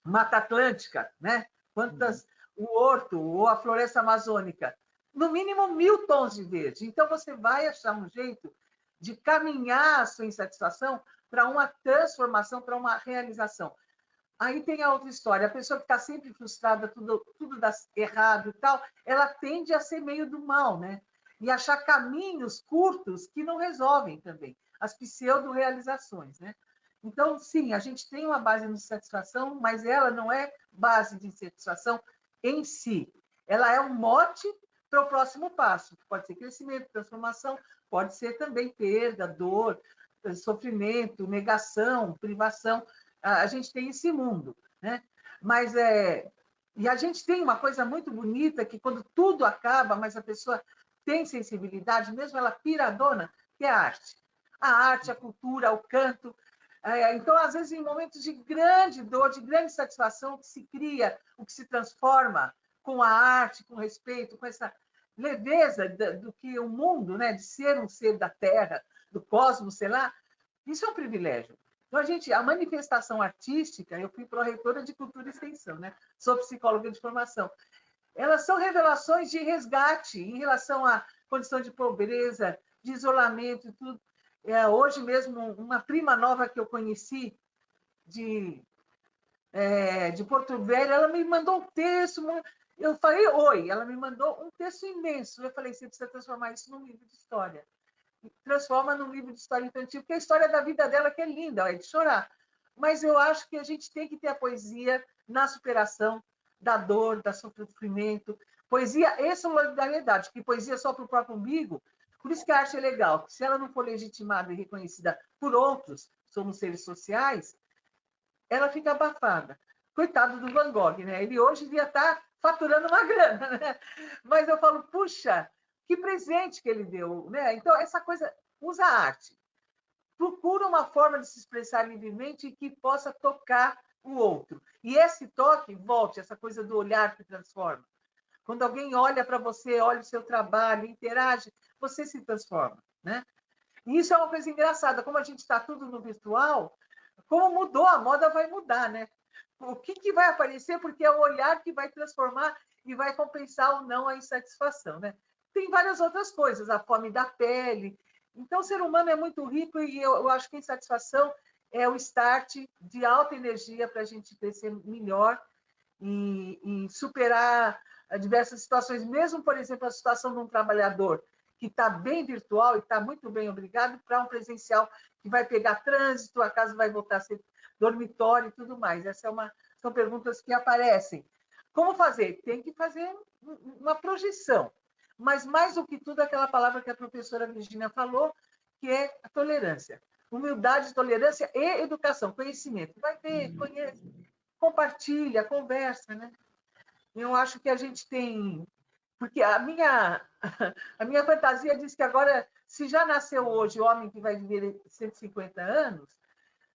Mata Atlântica, né? Quantas, o horto ou a floresta amazônica, no mínimo 1000 tons de verde. Então, você vai achar um jeito de caminhar a sua insatisfação para uma transformação, para uma realização. Aí tem a outra história, a pessoa que está sempre frustrada, tudo dá errado e tal, ela tende a ser meio do mal, né? E achar caminhos curtos que não resolvem também, as pseudo-realizações, né? Então, sim, a gente tem uma base de insatisfação, mas ela não é base de insatisfação em si. Ela é um mote para o próximo passo, que pode ser crescimento, transformação, pode ser também perda, dor, sofrimento, negação, privação. A gente tem esse mundo, né? Mas e a gente tem uma coisa muito bonita que quando tudo acaba, mas a pessoa tem sensibilidade, mesmo ela piradona, que é a arte. A arte, a cultura, o canto. Então, às vezes, em momentos de grande dor, de grande satisfação, o que se cria, o que se transforma com a arte, com respeito, com essa leveza do que o mundo, né, de ser um ser da Terra, do cosmos, sei lá, isso é um privilégio. Então, a manifestação artística, eu fui pró-reitora de Cultura e Extensão, né? Sou psicóloga de formação. Elas são revelações de resgate em relação à condição de pobreza, de isolamento e tudo. Hoje mesmo, uma prima nova que eu conheci de Porto Velho, ela me mandou um texto, eu falei, oi, ela me mandou um texto imenso. Eu falei, você precisa transformar isso num livro de história. Transforma num livro de história infantil, porque a história da vida dela que é linda, é de chorar. Mas eu acho que a gente tem que ter a poesia na superação da dor, do sofrimento. Poesia e solidariedade, porque poesia só para o próprio umbigo. Por isso que a arte é legal, porque se ela não for legitimada e reconhecida por outros, somos seres sociais, ela fica abafada. Coitado do Van Gogh, né? Ele hoje devia estar faturando uma grana, né? Mas eu falo, puxa, que presente que ele deu, né? Então, essa coisa, usa a arte. Procura uma forma de se expressar livremente e que possa tocar o outro. E esse toque, volte, essa coisa do olhar que transforma. Quando alguém olha para você, olha o seu trabalho, interage, você se transforma, né? E isso é uma coisa engraçada, como a gente está tudo no virtual, como mudou, a moda vai mudar, né? O que vai aparecer, porque é o olhar que vai transformar e vai compensar ou não a insatisfação, né? Tem várias outras coisas, a fome da pele. Então, o ser humano é muito rico e eu acho que a insatisfação é o start de alta energia para a gente crescer melhor e superar diversas situações, mesmo, por exemplo, a situação de um trabalhador que está bem virtual e está muito bem obrigado para um presencial que vai pegar trânsito, a casa vai voltar a ser dormitório e tudo mais. São perguntas que aparecem. Como fazer? Tem que fazer uma projeção. Mas, mais do que tudo, aquela palavra que a professora Virginia falou, que é a tolerância. Humildade, tolerância e educação, conhecimento. Vai ver, conhece, compartilha, conversa, né? Eu acho que a gente tem... Porque a minha fantasia diz que agora, se já nasceu hoje o homem que vai viver 150 anos,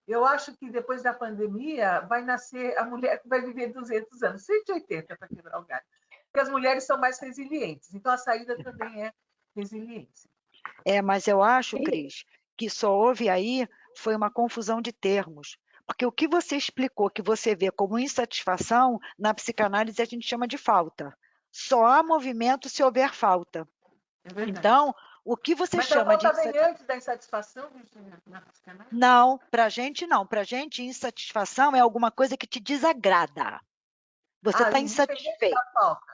eu acho que depois da pandemia vai nascer a mulher que vai viver 200 anos, 180 para quebrar o galho. Porque as mulheres são mais resilientes, então a saída também é resiliência. Mas eu acho, Cris, que só houve aí foi uma confusão de termos. Porque o que você explicou, que você vê como insatisfação, na psicanálise a gente chama de falta. Só há movimento se houver falta. Então, o que você chama de... Mas a falta vem antes da insatisfação, Virginia, na psicanálise? Não, para a gente não. Para a gente, insatisfação é alguma coisa que te desagrada. Você está insatisfeito. Da falta.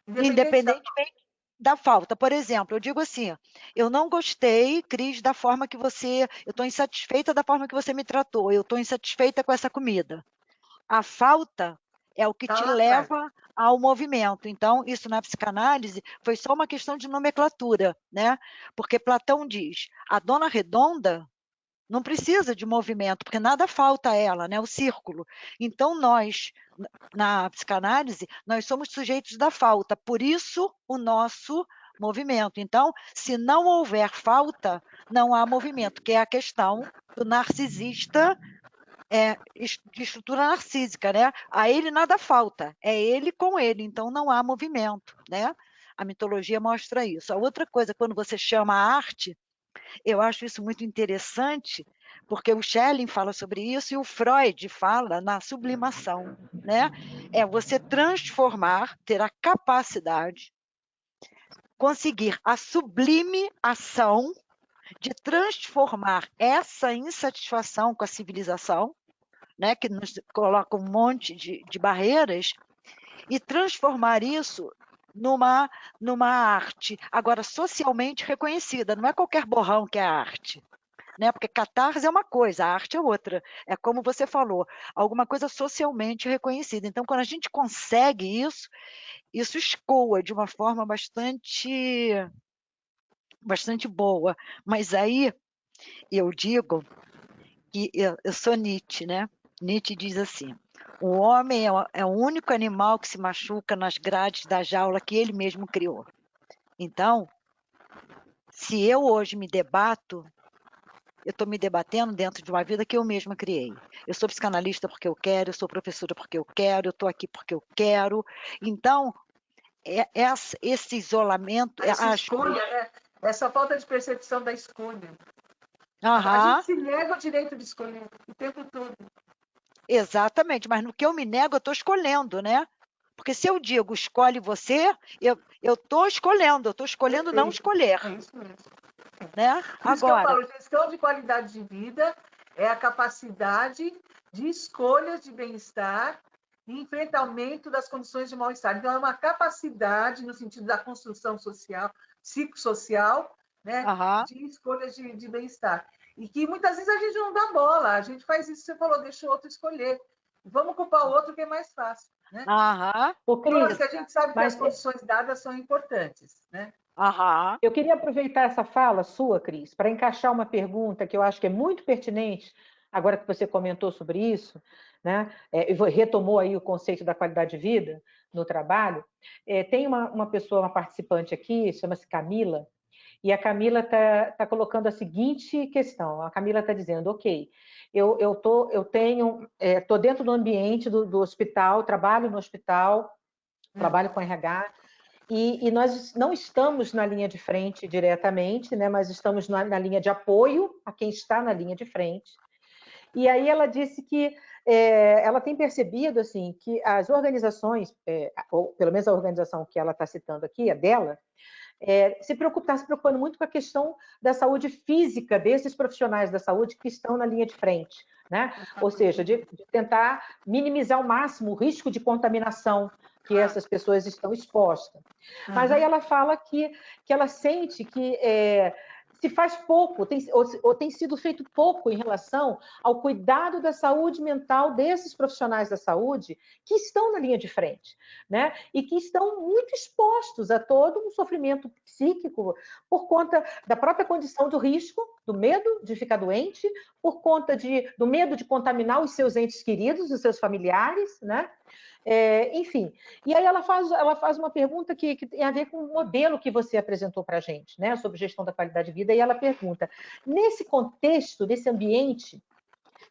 Independentemente da falta. Por exemplo, eu digo assim, eu não gostei, Cris, da forma que você... Eu estou insatisfeita da forma que você me tratou, eu estou insatisfeita com essa comida. A falta é o que te leva ao movimento. Então, isso na psicanálise foi só uma questão de nomenclatura, né? Porque Platão diz, a dona redonda não precisa de movimento, porque nada falta a ela, né? O círculo. Então, nós, na psicanálise, nós somos sujeitos da falta, por isso o nosso movimento. Então, se não houver falta, não há movimento, que é a questão do narcisista, de estrutura narcísica, né? A ele nada falta, é ele com ele, então não há movimento, né? A mitologia mostra isso. A outra coisa, quando você chama a arte, eu acho isso muito interessante, porque o Schelling fala sobre isso e o Freud fala na sublimação, né? É você transformar, ter a capacidade, conseguir a sublime ação de transformar essa insatisfação com a civilização, né, que nos coloca um monte de barreiras, e transformar isso numa arte, agora socialmente reconhecida. Não é qualquer borrão que é arte, né? Porque catarse é uma coisa, a arte é outra. É como você falou, alguma coisa socialmente reconhecida. Então, quando a gente consegue isso escoa de uma forma bastante boa. Mas aí eu digo que eu sou Nietzsche, né? Nietzsche diz assim: o homem é o único animal que se machuca nas grades da jaula que ele mesmo criou. Então, se eu hoje me debato, eu estou me debatendo dentro de uma vida que eu mesma criei. Eu sou psicanalista porque eu quero, eu sou professora porque eu quero, eu estou aqui porque eu quero. Então, esse isolamento... Essa escolha, essa falta de percepção da escolha. A Aham, gente se nega o direito de escolher o tempo todo. exatamente, mas no que eu me nego, eu estou escolhendo, né? Porque se eu digo escolhe você, eu estou escolhendo não escolher, É isso mesmo. né? Por isso que eu Agora, falo, gestão de qualidade de vida é a capacidade de escolhas de bem-estar e enfrentamento das condições de mal-estar. Então, é uma capacidade, no sentido da construção social, psicossocial, né, aham, de escolhas de bem-estar. E que muitas vezes a gente não dá bola, a gente faz isso, você falou, deixa o outro escolher. Vamos culpar o outro que é mais fácil. Né? aham, Ô, Claro Cris, que a gente sabe que as mas condições dadas são importantes. Né? aham, eu queria aproveitar essa fala sua, Cris, para encaixar uma pergunta que eu acho que é muito pertinente, agora que você comentou sobre isso, né? E retomou aí o conceito da qualidade de vida no trabalho. Tem uma pessoa, uma participante aqui, chama-se Camila, e a Camila está colocando a seguinte questão. A Camila está dizendo, ok, estou dentro do ambiente do hospital, trabalho no hospital, trabalho com RH, e nós não estamos na linha de frente diretamente, né, mas estamos na linha de apoio a quem está na linha de frente. E aí ela disse que ela tem percebido assim que as organizações, ou pelo menos a organização que ela está citando aqui, a dela, está se preocupando muito com a questão da saúde física desses profissionais da saúde que estão na linha de frente, né? Ou seja, de tentar minimizar ao máximo o risco de contaminação que essas pessoas estão expostas. Mas aí ela fala que ela sente que se faz pouco, ou tem sido feito pouco em relação ao cuidado da saúde mental desses profissionais da saúde que estão na linha de frente, né? E que estão muito expostos a todo um sofrimento psíquico por conta da própria condição do risco, do medo de ficar doente, por conta do medo de contaminar os seus entes queridos, os seus familiares, né? Enfim, e aí ela faz uma pergunta que tem a ver com o modelo que você apresentou para a gente, né, sobre gestão da qualidade de vida, e ela pergunta, nesse contexto, nesse ambiente,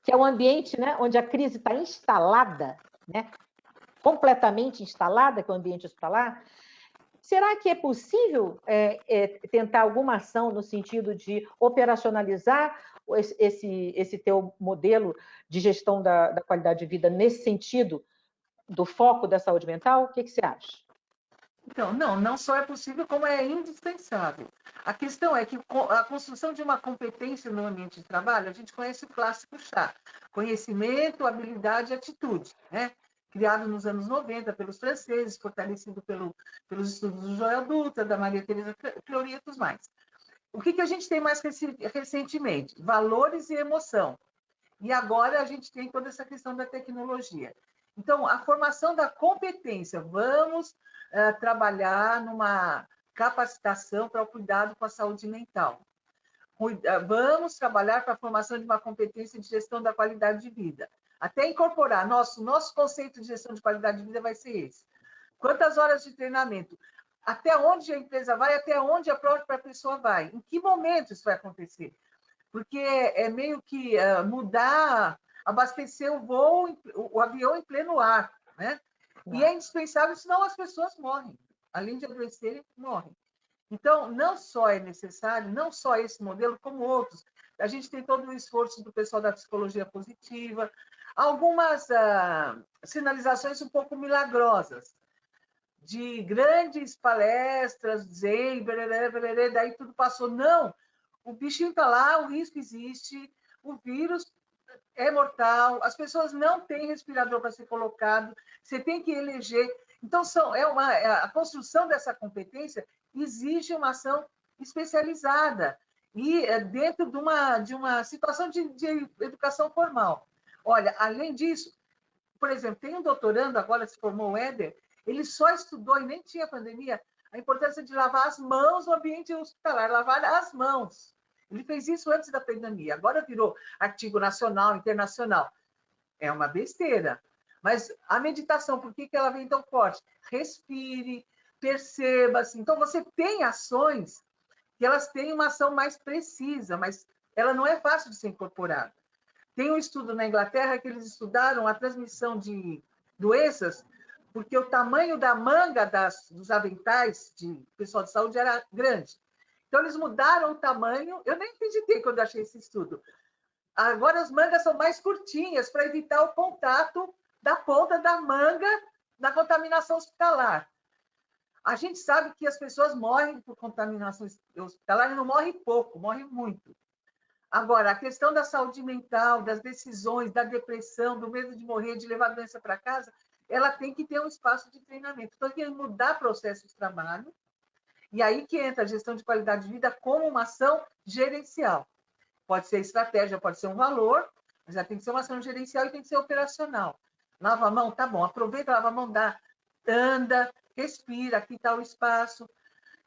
que é um ambiente, né, onde a crise está instalada, né, completamente instalada, que é o ambiente hospitalar, será que é possível tentar alguma ação no sentido de operacionalizar esse teu modelo de gestão da qualidade de vida nesse sentido, do foco da saúde mental? O que você acha? Então, não só é possível, como é indispensável. A questão é que a construção de uma competência no ambiente de trabalho, a gente conhece o clássico chá: conhecimento, habilidade e atitude, né? Criado nos anos 90 pelos franceses, fortalecido pelos estudos do Joel Dutra, da Maria Teresa Clori e outros mais. O que a gente tem mais recentemente? Valores e emoção. E agora a gente tem toda essa questão da tecnologia. Então, a formação da competência, vamos trabalhar numa capacitação para o cuidado com a saúde mental. Vamos trabalhar para a formação de uma competência de gestão da qualidade de vida. Até incorporar, nosso conceito de gestão de qualidade de vida vai ser esse. Quantas horas de treinamento? Até onde a empresa vai, até onde a própria pessoa vai? Em que momento isso vai acontecer? Porque é meio que mudar, abastecer o avião em pleno ar, né? E é indispensável, senão as pessoas morrem. Além de adoecerem, morrem. Então, não só é necessário, não só esse modelo, como outros. a gente tem todo o esforço do pessoal da psicologia positiva, algumas sinalizações um pouco milagrosas, de grandes palestras, zen, bererê, bererê, daí tudo passou. Não, o bichinho está lá, o risco existe, o vírus é mortal, as pessoas não têm respirador para ser colocado, você tem que eleger. Então, a construção dessa competência exige uma ação especializada e dentro de uma situação de educação formal. Olha, além disso, por exemplo, tem um doutorando, agora se formou o Éder, ele só estudou, e nem tinha pandemia, a importância de lavar as mãos no ambiente hospitalar, lavar as mãos. Ele fez isso antes da pandemia, agora virou artigo nacional, internacional. É uma besteira. Mas a meditação, por que ela vem tão forte? Respire, perceba-se. Então, você tem ações que elas têm uma ação mais precisa, mas ela não é fácil de ser incorporada. Tem um estudo na Inglaterra que eles estudaram a transmissão de doenças porque o tamanho da manga dos aventais de pessoal de saúde era grande. Então, eles mudaram o tamanho. Eu nem acreditei quando achei esse estudo. Agora, as mangas são mais curtinhas para evitar o contato da ponta da manga na contaminação hospitalar. A gente sabe que as pessoas morrem por contaminação hospitalar e não morrem pouco, morrem muito. Agora, a questão da saúde mental, das decisões, da depressão, do medo de morrer, de levar a doença para casa, ela tem que ter um espaço de treinamento. Então, tem que mudar processo de trabalho, e aí que entra a gestão de qualidade de vida como uma ação gerencial. Pode ser estratégia, pode ser um valor, mas já tem que ser uma ação gerencial e tem que ser operacional. Lava a mão, tá bom, aproveita, lava a mão, anda, respira, aqui está o espaço,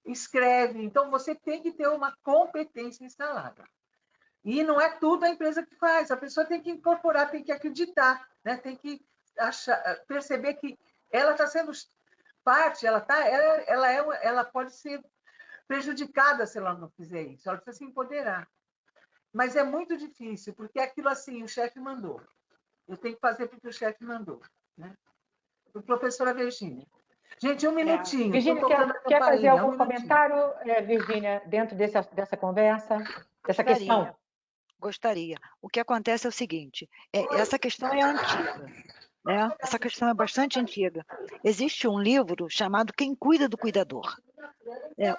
escreve. Então, você tem que ter uma competência instalada. E não é tudo a empresa que faz, a pessoa tem que incorporar, tem que acreditar, né? Tem que perceber que ela está sendo parte, ela pode ser prejudicada se ela não fizer isso, ela precisa se empoderar. Mas é muito difícil, porque é aquilo assim, o chefe mandou. Eu tenho que fazer porque o chefe mandou. Né? Professora Virgínia. Gente, um minutinho. Virgínia, quer fazer algum comentário, Virgínia, dentro dessa conversa, dessa questão? Gostaria. O que acontece é o seguinte, essa questão é antiga, né? Essa questão é bastante antiga. Existe um livro chamado Quem Cuida do Cuidador.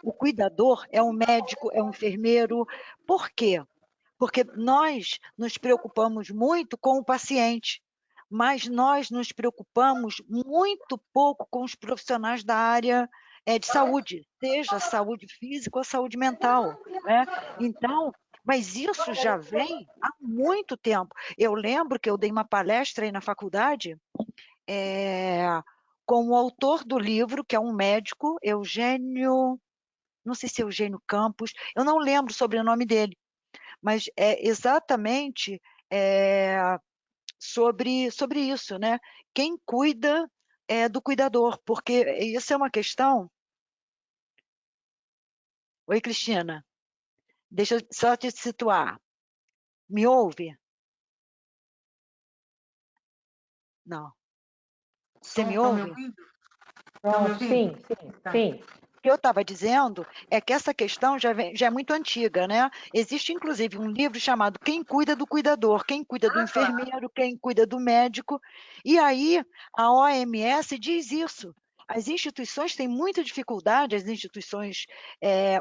O cuidador é um médico, é um enfermeiro. Por quê? Porque nós nos preocupamos muito com o paciente, mas nós nos preocupamos muito pouco com os profissionais da área de saúde, seja saúde física ou saúde mental, né? Então, mas isso já vem há muito tempo. Eu lembro que eu dei uma palestra aí na faculdade com o autor do livro, que é um médico, Eugênio, não sei se é Eugênio Campos, eu não lembro o sobrenome dele, mas é exatamente sobre isso, né? Quem cuida do cuidador, porque isso é uma questão... Oi, Cristina. Deixa eu só te situar. Me ouve? Não. Você me ouve? Sim. O que eu estava dizendo é que essa questão já é muito antiga, né? Existe, inclusive, um livro chamado Quem Cuida do Cuidador, quem cuida do enfermeiro, quem cuida do médico. E aí, a OMS diz isso. As instituições têm muita dificuldade, as instituições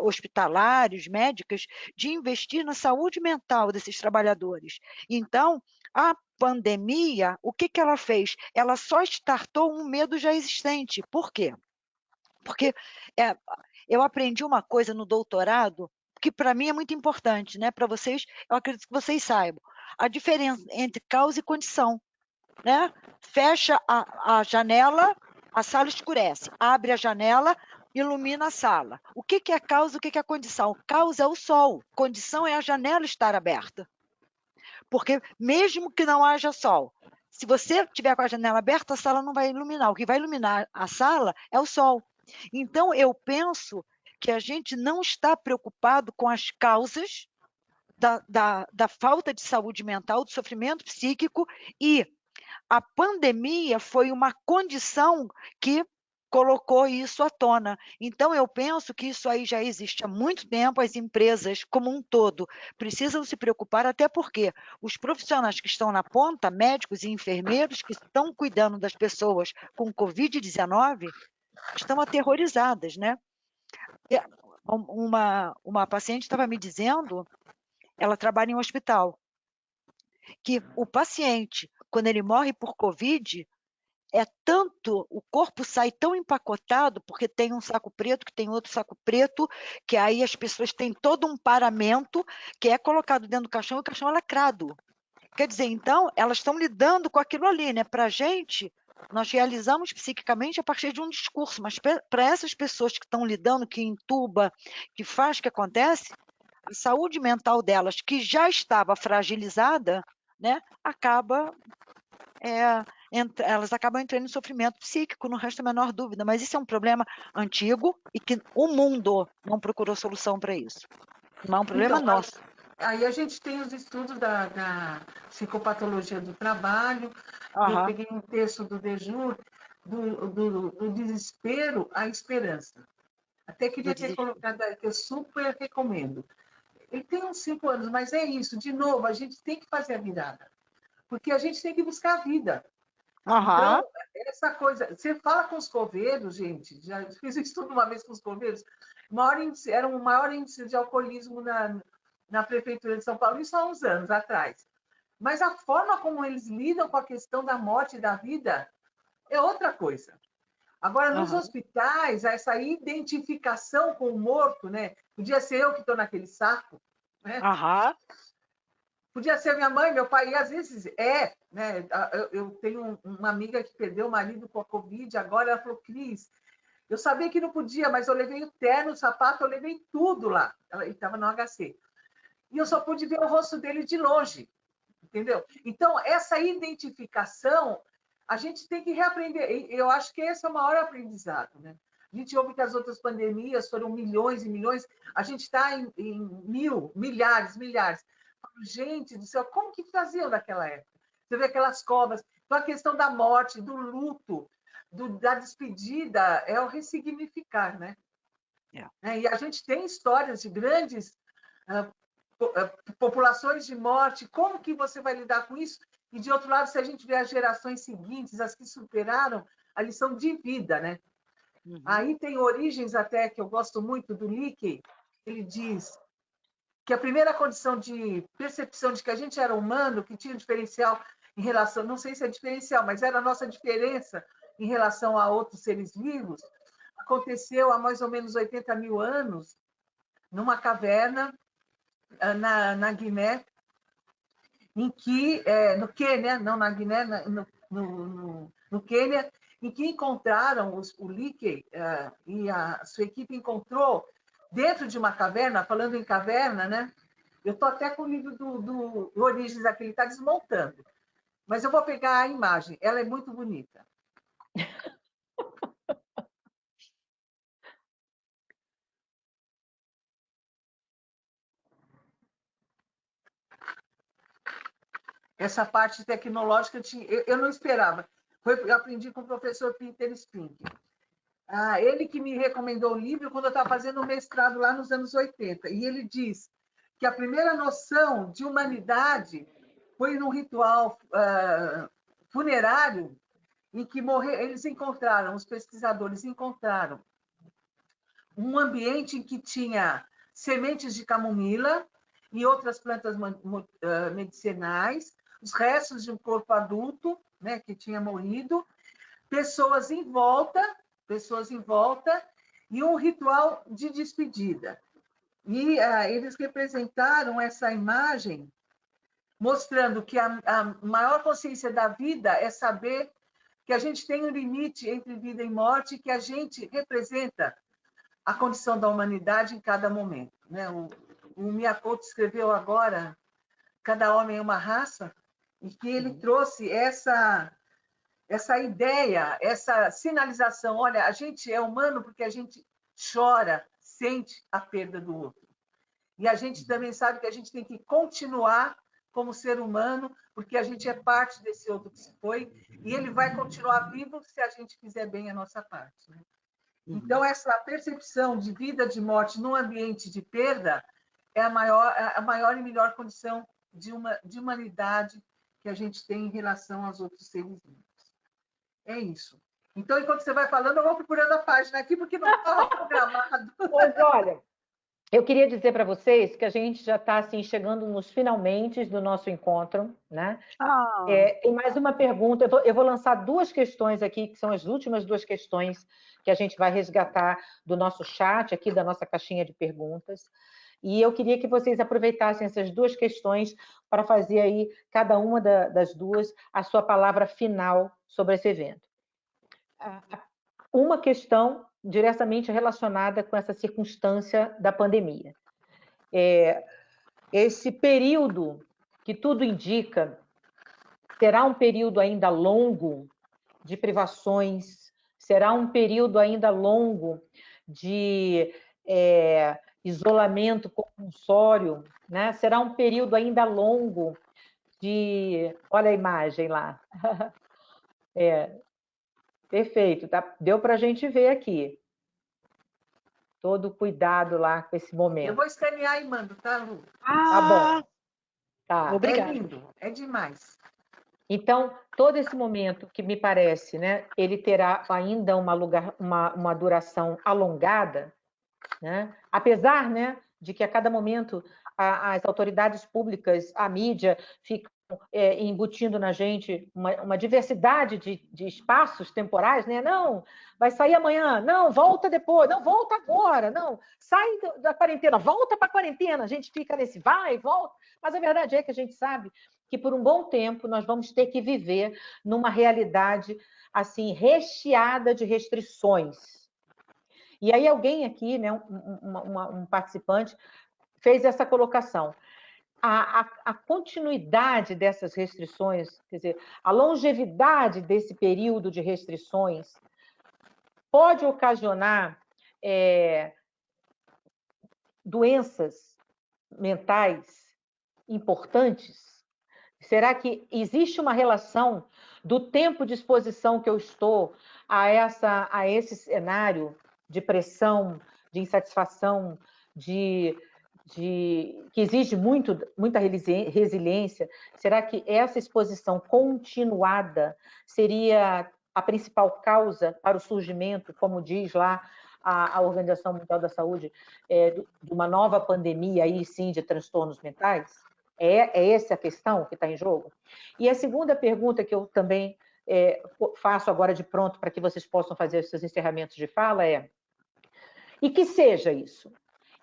hospitalares, médicas, de investir na saúde mental desses trabalhadores. Então, a pandemia, o que ela fez? Ela só startou um medo já existente. Por quê? Porque eu aprendi uma coisa no doutorado que para mim é muito importante, né? Para vocês, eu acredito que vocês saibam. A diferença entre causa e condição. Né? Fecha a janela, a sala escurece. Abre a janela, ilumina a sala. O que é a causa, o que é a condição? Causa é o sol, condição é a janela estar aberta. Porque mesmo que não haja sol, se você tiver com a janela aberta, a sala não vai iluminar. O que vai iluminar a sala é o sol. Então, eu penso que a gente não está preocupado com as causas da falta de saúde mental, do sofrimento psíquico, e a pandemia foi uma condição que colocou isso à tona. Então, eu penso que isso aí já existe há muito tempo, as empresas, como um todo, precisam se preocupar, até porque os profissionais que estão na ponta, médicos e enfermeiros que estão cuidando das pessoas com Covid-19, estão aterrorizadas, né? Uma paciente estava me dizendo, ela trabalha em um hospital, que o paciente, quando ele morre por Covid, o corpo sai tão empacotado, porque tem um saco preto, que tem outro saco preto, que aí as pessoas têm todo um paramento que é colocado dentro do caixão, e o caixão é lacrado. Quer dizer, então, elas estão lidando com aquilo ali, né? Para a gente, nós realizamos psiquicamente a partir de um discurso, mas para essas pessoas que estão lidando, que entuba, que faz, que acontece, a saúde mental delas, que já estava fragilizada, né, elas acabam entrando em sofrimento psíquico, não resta a menor dúvida, mas isso é um problema antigo e que o mundo não procurou solução para isso. Não é um problema Então, nosso. aí a gente tem os estudos da psicopatologia do trabalho, eu peguei um texto do Dejur, do desespero à esperança. Até queria ter colocado, que eu super recomendo. Ele tem uns 5 anos, mas é isso, de novo, a gente tem que fazer a virada, porque a gente tem que buscar a vida. Então, essa coisa, você fala com os coveiros, gente, já fiz isso tudo uma vez com os coveiros, era um maior índice de alcoolismo na prefeitura de São Paulo, isso há uns anos atrás. Mas a forma como eles lidam com a questão da morte e da vida é outra coisa. Agora, nos hospitais, essa identificação com o morto, né? Podia ser eu que estou naquele saco, né? Podia ser minha mãe, meu pai, e às vezes né? Eu tenho uma amiga que perdeu o marido com a Covid, agora ela falou, Cris, eu sabia que não podia, mas eu levei o terno, o sapato, eu levei tudo lá. Ele estava no HC. E eu só pude ver o rosto dele de longe, entendeu? Então, essa identificação, a gente tem que reaprender. Eu acho que esse é o maior aprendizado, né? A gente ouve que as outras pandemias foram milhões e milhões, a gente está em milhares. Gente do céu, como que faziam naquela época? Você vê aquelas covas. Então, a questão da morte, do luto, da despedida, é o ressignificar, né? E a gente tem histórias de grandes populações de morte, como que você vai lidar com isso? E, de outro lado, se a gente vê as gerações seguintes, as que superaram, a lição de vida, né? Aí tem Origens, até, que eu gosto muito, do Leakey, ele diz que a primeira condição de percepção de que a gente era humano, que tinha diferencial em relação, não sei se é diferencial, mas era a nossa diferença em relação a outros seres vivos, aconteceu há mais ou menos 80 mil anos, numa caverna na Guiné, em que, no Quênia, não na Guiné, no Quênia, em que encontraram o Leakey e a sua equipe encontrou dentro de uma caverna, falando em caverna, né? Eu estou até com o livro do Origens aqui, ele está desmontando. Mas eu vou pegar a imagem, ela é muito bonita. Essa parte tecnológica eu não esperava. Eu aprendi com o professor Peter Spink. Ele que me recomendou o livro quando eu estava fazendo o mestrado lá nos anos 80. E ele diz que a primeira noção de humanidade foi num ritual funerário em que os pesquisadores encontraram um ambiente em que tinha sementes de camomila e outras plantas medicinais, os restos de um corpo adulto, né, que tinha morrido, pessoas em volta e um ritual de despedida. E eles representaram essa imagem mostrando que a maior consciência da vida é saber que a gente tem um limite entre vida e morte, que a gente representa a condição da humanidade em cada momento, né? O Miyakoto escreveu agora Cada Homem é uma Raça, e que ele trouxe essa ideia, essa sinalização, olha, a gente é humano porque a gente chora, sente a perda do outro. E a gente também sabe que a gente tem que continuar como ser humano, porque a gente é parte desse outro que se foi, e ele vai continuar vivo se a gente fizer bem a nossa parte, né? Então, essa percepção de vida, de morte num ambiente de perda é a maior e melhor condição de humanidade que a gente tem em relação aos outros seres vivos. É isso. Então, enquanto você vai falando, eu vou procurando a página aqui, porque não estava programado. Pois olha, eu queria dizer para vocês que a gente já está assim, chegando nos finalmente do nosso encontro, né? Tem mais uma pergunta. Eu vou lançar duas questões aqui, que são as últimas duas questões que a gente vai resgatar do nosso chat, aqui da nossa caixinha de perguntas. E eu queria que vocês aproveitassem essas duas questões para fazer aí, cada uma das duas, a sua palavra final sobre esse evento. Uma questão diretamente relacionada com essa circunstância da pandemia. Esse período que tudo indica será um período ainda longo de privações, será um período ainda longo de isolamento compulsório, né? Será um período ainda longo de... Olha a imagem lá. Perfeito, tá? Deu para a gente ver aqui. Todo cuidado lá com esse momento. Eu vou escanear e mando, tá, Lu? Tá bom. Tá. Obrigada. É lindo, é demais. Então, todo esse momento que me parece, né, ele terá ainda uma duração alongada, né? Apesar, né, de que a cada momento as autoridades públicas, a mídia, ficam embutindo na gente uma diversidade de espaços temporais, né? Não, vai sair amanhã, não, volta depois, não, volta agora, não, sai da quarentena, volta para a quarentena, a gente fica nesse vai e volta, mas a verdade é que a gente sabe que por um bom tempo nós vamos ter que viver numa realidade assim recheada de restrições. E aí alguém aqui, né, um participante, fez essa colocação. A continuidade dessas restrições, quer dizer, a longevidade desse período de restrições pode ocasionar doenças mentais importantes? Será que existe uma relação do tempo de exposição que eu estou a esse cenário de pressão, de insatisfação, que exige muita resiliência? Será que essa exposição continuada seria a principal causa para o surgimento, como diz lá a Organização Mundial da Saúde, de uma nova pandemia, aí sim, de transtornos mentais? É essa a questão que está em jogo? E a segunda pergunta que eu também faço agora de pronto para que vocês possam fazer os seus encerramentos de fala é: e que seja isso?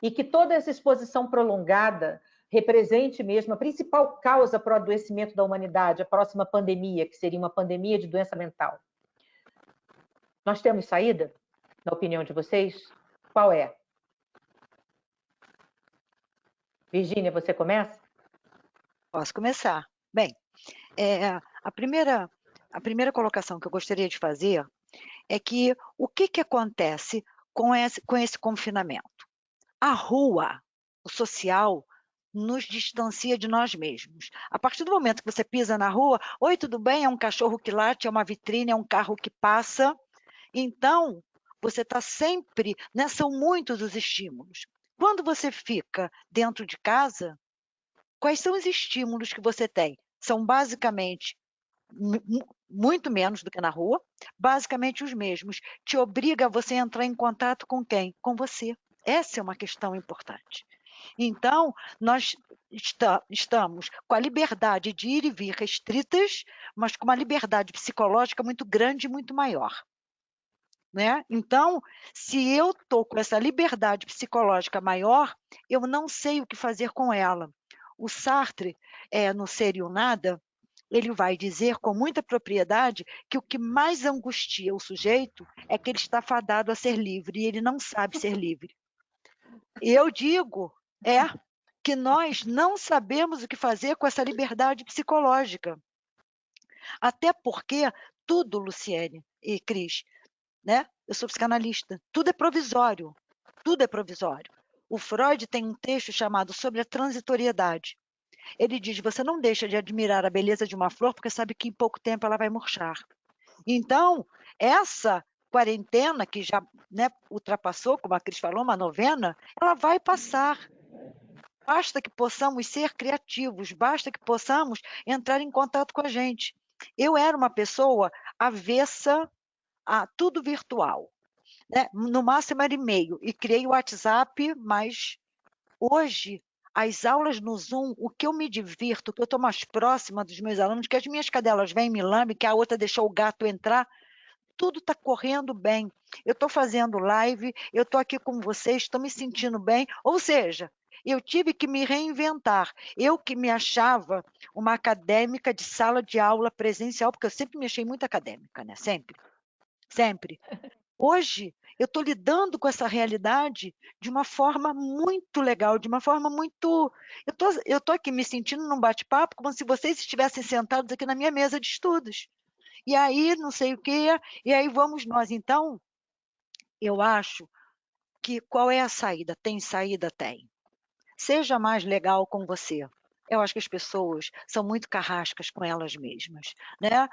E que toda essa exposição prolongada represente mesmo a principal causa para o adoecimento da humanidade, a próxima pandemia, que seria uma pandemia de doença mental. Nós temos saída, na opinião de vocês? Qual é? Virgínia, você começa? Posso começar. Bem, a primeira colocação que eu gostaria de fazer é que o que acontece com esse confinamento? A rua, o social, nos distancia de nós mesmos. A partir do momento que você pisa na rua, oi, tudo bem? É um cachorro que late, é uma vitrine, é um carro que passa. Então, você está sempre, né? São muitos os estímulos. Quando você fica dentro de casa, quais são os estímulos que você tem? São basicamente muito menos do que na rua, basicamente os mesmos. Te obriga a você entrar em contato com quem? Com você. Essa é uma questão importante. Então, nós estamos com a liberdade de ir e vir restritas, mas com uma liberdade psicológica muito grande e muito maior. Né? Então, se eu estou com essa liberdade psicológica maior, eu não sei o que fazer com ela. O Sartre, no Ser e o Nada, ele vai dizer com muita propriedade que o que mais angustia o sujeito é que ele está fadado a ser livre e ele não sabe ser livre. Eu digo que nós não sabemos o que fazer com essa liberdade psicológica. Até porque tudo, Luciene e Cris, né? Eu sou psicanalista, tudo é provisório, tudo é provisório. O Freud tem um texto chamado Sobre a Transitoriedade. Ele diz, você não deixa de admirar a beleza de uma flor porque sabe que em pouco tempo ela vai murchar. Então, essa quarentena que já, né, ultrapassou, como a Cris falou, uma novena, ela vai passar. Basta que possamos ser criativos, basta que possamos entrar em contato com a gente. Eu era uma pessoa avessa a tudo virtual, né? No máximo era e-mail, e criei o WhatsApp, mas hoje as aulas no Zoom, o que eu me divirto, o que eu estou mais próxima dos meus alunos, que as minhas cadelas vêm e me lambem, que a outra deixou o gato entrar, tudo está correndo bem. Eu estou fazendo live, eu estou aqui com vocês, estou me sentindo bem. Ou seja, eu tive que me reinventar. Eu que me achava uma acadêmica de sala de aula presencial, porque eu sempre me achei muito acadêmica, né? Sempre, sempre. Hoje, eu estou lidando com essa realidade de uma forma muito legal, de uma forma muito... Eu tô aqui me sentindo num bate-papo como se vocês estivessem sentados aqui na minha mesa de estudos. E aí, não sei o quê, e aí vamos nós. Então, eu acho que qual é a saída? Tem saída? Tem. Seja mais legal com você. Eu acho que as pessoas são muito carrascas com elas mesmas, né?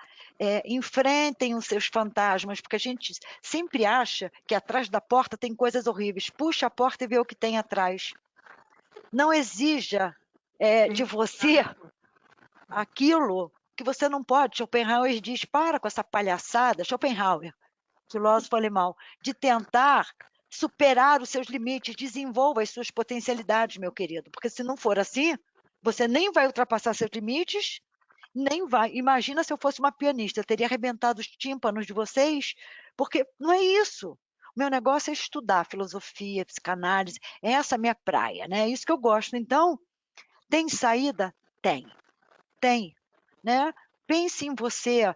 Enfrentem os seus fantasmas, porque a gente sempre acha que atrás da porta tem coisas horríveis. Puxa a porta e vê o que tem atrás. Não exija de você aquilo que você não pode. Schopenhauer diz, para com essa palhaçada, Schopenhauer, filósofo alemão, de tentar superar os seus limites, desenvolva as suas potencialidades, meu querido, porque se não for assim, você nem vai ultrapassar seus limites, nem vai. Imagina se eu fosse uma pianista, eu teria arrebentado os tímpanos de vocês, porque não é isso. O meu negócio é estudar filosofia, psicanálise, essa é a minha praia, né? É isso que eu gosto. Então, tem saída? Tem, né? Pense em você,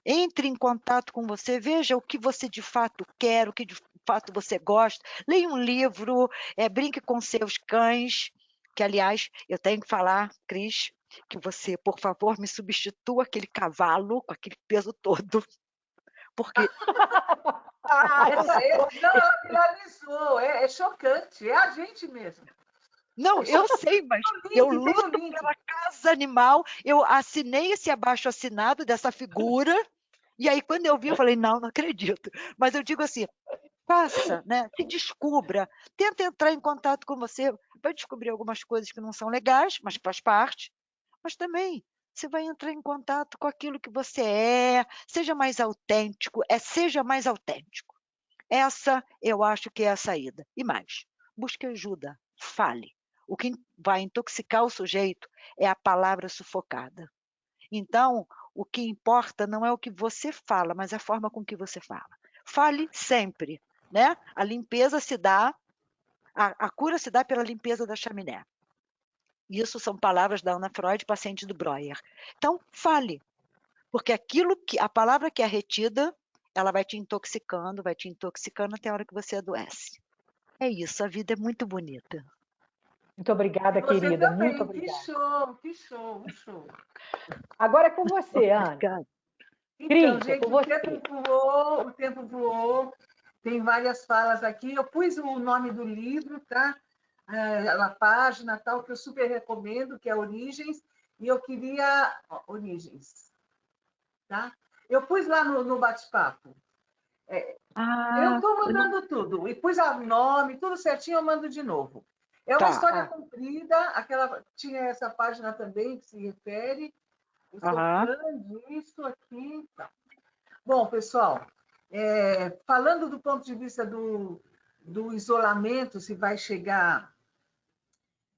entre em contato com você, veja o que você de fato quer, o que de fato você gosta, leia um livro, brinque com seus cães, que, aliás, eu tenho que falar, Cris, que você, por favor, me substitua aquele cavalo com aquele peso todo, porque... Não, ela viralizou, é chocante, é a gente mesmo. Não, eu sei, mas eu luto pela causa animal, eu assinei esse abaixo-assinado dessa figura, e aí quando eu vi, eu falei, não acredito. Mas eu digo assim, faça, né? Se descubra, tenta entrar em contato com você, vai descobrir algumas coisas que não são legais, mas faz parte, mas também você vai entrar em contato com aquilo que você seja mais autêntico, seja mais autêntico. Essa, eu acho que é a saída. E mais, busque ajuda, fale. O que vai intoxicar o sujeito é a palavra sufocada. Então, o que importa não é o que você fala, mas a forma com que você fala. Fale sempre, né? A limpeza se dá, a cura se dá pela limpeza da chaminé. Isso são palavras da Ana Freud, paciente do Breuer. Então, fale, porque a palavra que é retida, ela vai te intoxicando até a hora que você adoece. É isso, a vida é muito bonita. Muito obrigada, você querida. Também. Muito obrigada. Que show. Agora é com você, Ana. Então, Cris, gente, o tempo voou. Tem várias falas aqui. Eu pus o nome do livro, tá? Na página, tal, que eu super recomendo, que é Origens. E eu queria... Origens, tá? Eu pus lá no bate-papo. Eu estou mandando tudo. E pus o nome, tudo certinho, eu mando de novo. É uma história comprida, tinha essa página também que se refere. Eu sou fã disso aqui. Tá. Bom, pessoal, falando do ponto de vista do isolamento, se vai chegar...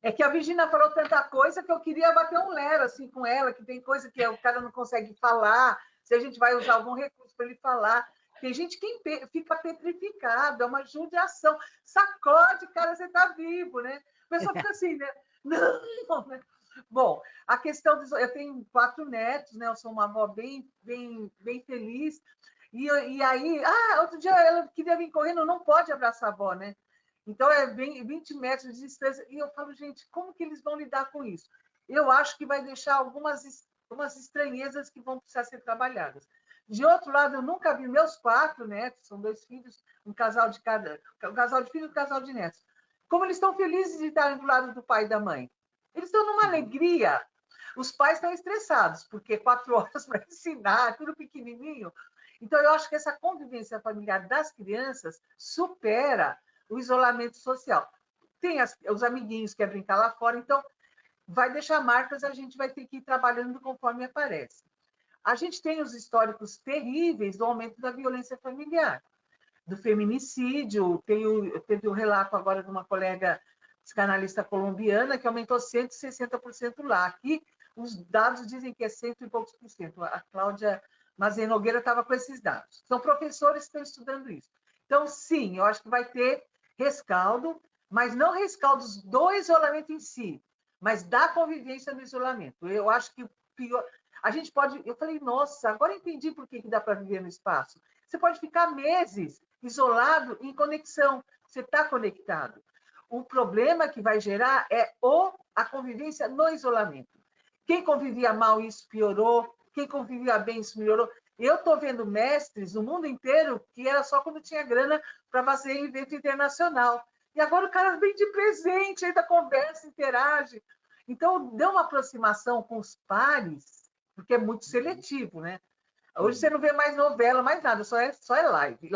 É que a Virginia falou tanta coisa que eu queria bater um lero assim, com ela, que tem coisa que o cara não consegue falar, se a gente vai usar algum recurso para ele falar. Tem gente que fica petrificado, é uma judiação. Sacode, cara, você está vivo, né? A pessoa fica assim, né? Não, né? Bom, a questão dos... Eu tenho 4 netos, né? Eu sou uma avó bem feliz. E aí, outro dia ela queria vir correndo, não pode abraçar a avó, né? Então, 20 metros de distância. E eu falo, gente, como que eles vão lidar com isso? Eu acho que vai deixar algumas estranhezas que vão precisar ser trabalhadas. De outro lado, eu nunca vi meus 4 netos, são 2 filhos, um casal de filhos e um casal de netos. Como eles estão felizes de estarem do lado do pai e da mãe. Eles estão numa alegria. Os pais estão estressados, porque 4 horas para ensinar, tudo pequenininho. Então, eu acho que essa convivência familiar das crianças supera o isolamento social. Tem os amiguinhos que querem brincar lá fora, então vai deixar marcas, a gente vai ter que ir trabalhando conforme aparece. A gente tem os históricos terríveis do aumento da violência familiar, do feminicídio, teve o relato agora de uma colega psicanalista colombiana que aumentou 160% lá. Aqui, os dados dizem que é 100 e poucos por cento. A Cláudia Mazen Nogueira estava com esses dados. São professores que estão estudando isso. Então, sim, eu acho que vai ter rescaldo, mas não rescaldos do isolamento em si, mas da convivência no isolamento. Eu acho que o pior... A gente pode... Eu falei, nossa, agora entendi por que dá para viver no espaço. Você pode ficar meses isolado em conexão. Você está conectado. O problema que vai gerar é a convivência no isolamento. Quem convivia mal, isso piorou. Quem convivia bem, isso melhorou. Eu estou vendo mestres no mundo inteiro que era só quando tinha grana para fazer evento internacional. E agora o cara vem de presente, ainda conversa, interage. Então, deu uma aproximação com os pares, porque é muito seletivo, né? Hoje você não vê mais novela, mais nada, só é live.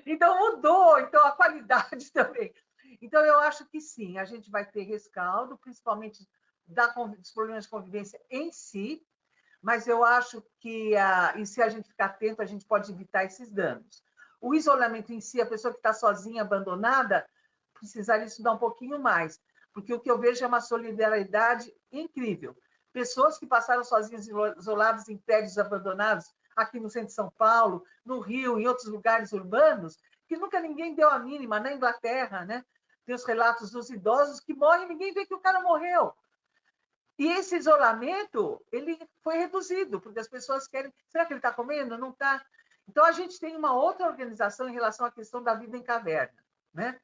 Então, mudou, então a qualidade também. Então, eu acho que sim, a gente vai ter rescaldo, principalmente dos problemas de convivência em si, mas eu acho que, e se a gente ficar atento, a gente pode evitar esses danos. O isolamento em si, a pessoa que está sozinha, abandonada, precisaria estudar um pouquinho mais, porque o que eu vejo é uma solidariedade incrível. Pessoas que passaram sozinhas, isoladas em prédios abandonados, aqui no centro de São Paulo, no Rio, em outros lugares urbanos, que nunca ninguém deu a mínima, na Inglaterra, né? Tem os relatos dos idosos que morrem, ninguém vê que o cara morreu. E esse isolamento, ele foi reduzido, porque as pessoas querem... Será que ele está comendo? Não está. Então, a gente tem uma outra organização em relação à questão da vida em caverna, né?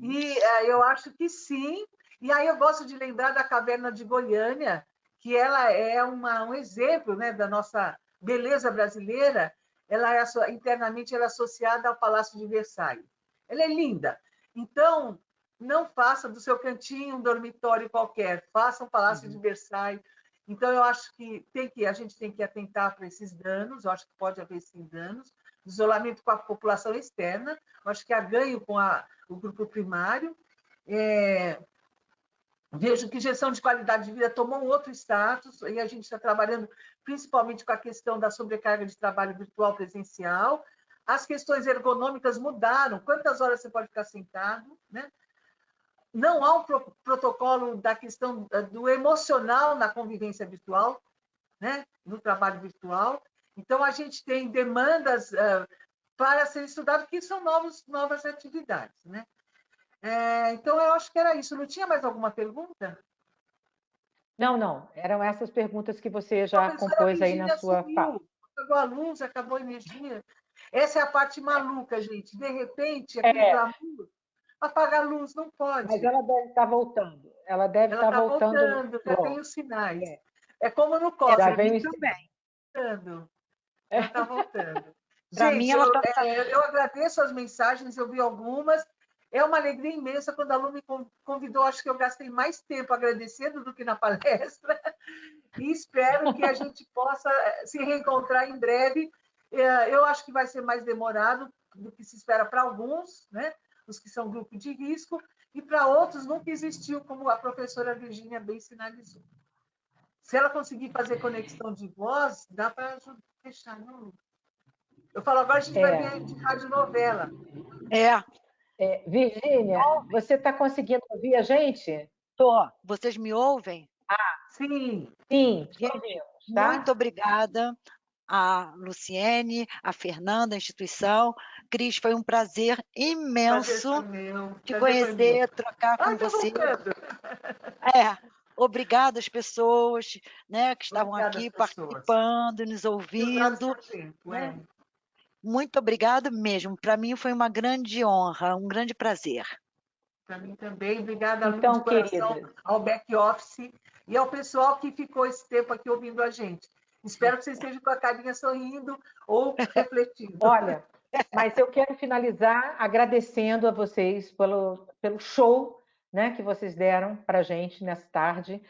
E eu acho que sim. E aí eu gosto de lembrar da caverna de Goiânia, que ela é um exemplo, né, da nossa beleza brasileira. Ela é internamente ela é associada ao Palácio de Versailles. Ela é linda. Então, não faça do seu cantinho um dormitório qualquer, faça um Palácio de Versailles. Então, eu acho que a gente tem que atentar para esses danos, eu acho que pode haver sim danos, isolamento com a população externa, eu acho que há ganho com o grupo primário. Vejo que gestão de qualidade de vida tomou um outro status, e a gente está trabalhando principalmente com a questão da sobrecarga de trabalho virtual presencial. As questões ergonômicas mudaram, quantas horas você pode ficar sentado, né? Não há um protocolo da questão do emocional na convivência virtual, né? No trabalho virtual. Então, a gente tem demandas para ser estudado, que são novas atividades, né? Então, eu acho que era isso. Não tinha mais alguma pergunta? Não. Eram essas perguntas que você já compôs aí na sua fala. Apagou a luz, acabou a energia. Essa é a parte maluca, gente. De repente, aquele glamour, apagar a luz, não pode. Mas ela deve estar voltando. Ela deve estar voltando. Já tem os sinais. É como no cosmos. Já vem também. Já está voltando. Para mim, ela eu agradeço as mensagens, eu vi algumas. É uma alegria imensa quando a Lu me convidou. Acho que eu gastei mais tempo agradecendo do que na palestra. E espero que a gente possa se reencontrar em breve. Eu acho que vai ser mais demorado do que se espera para alguns, né? Os que são grupo de risco, e para outros nunca existiu, como a professora Virgínia bem sinalizou. Se ela conseguir fazer conexão de voz, dá para fechar, não? Eu falo, agora a gente vai ver de radionovela. Virgínia, você está conseguindo ouvir a gente? Estou. Vocês me ouvem? Sim. Gente, tá? Muito obrigada a Luciene, a Fernanda, a instituição. Cris, foi um prazer imenso te conhecer, trocar com você. Obrigada às pessoas, né, que estavam aqui participando, nos ouvindo. Né? Muito obrigada mesmo. Para mim foi uma grande honra, um grande prazer. Para mim também. Obrigada, então, de coração, ao back-office e ao pessoal que ficou esse tempo aqui ouvindo a gente. Espero que vocês estejam com a carinha sorrindo ou refletindo. Olha, mas eu quero finalizar agradecendo a vocês pelo show né, que vocês deram para a gente nessa tarde,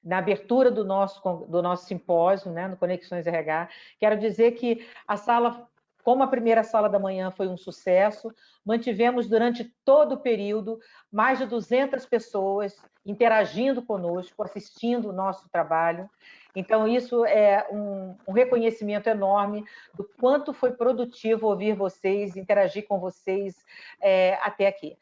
na abertura do nosso simpósio, né, no Conexões RH. Quero dizer que a sala, como a primeira sala da manhã foi um sucesso, mantivemos durante todo o período mais de 200 pessoas interagindo conosco, assistindo o nosso trabalho. Então, isso é um reconhecimento enorme do quanto foi produtivo ouvir vocês, interagir com vocês até aqui.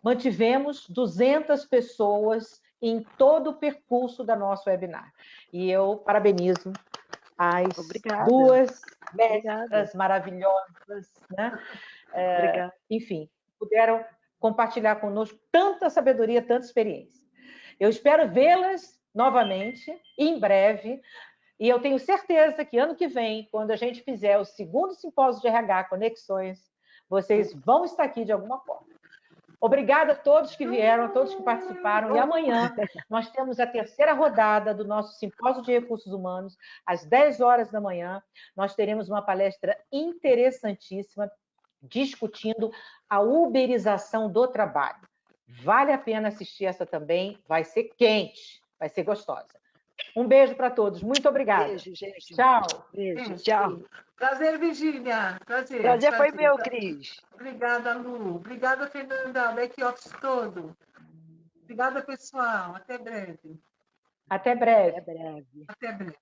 Mantivemos 200 pessoas em todo o percurso da nosso webinar. E eu parabenizo as duas mestras maravilhosas, né? Enfim, puderam compartilhar conosco tanta sabedoria, tanta experiência. Eu espero vê-las novamente, em breve, e eu tenho certeza que ano que vem, quando a gente fizer o segundo simpósio de RH Conexões, vocês vão estar aqui de alguma forma. Obrigada a todos que vieram, a todos que participaram. E amanhã nós temos a terceira rodada do nosso Simpósio de Recursos Humanos, às 10 horas da manhã. Nós teremos uma palestra interessantíssima discutindo a uberização do trabalho. Vale a pena assistir essa também, vai ser quente, vai ser gostosa. Um beijo para todos, muito obrigada. Beijo, gente. Tchau. Beijo, tchau. Prazer, Virgínia. Prazer foi meu, Cris. Obrigada, Lu. Obrigada, Fernanda, back-office todo. Obrigada, pessoal. Até breve. Até breve. Até breve. Até breve.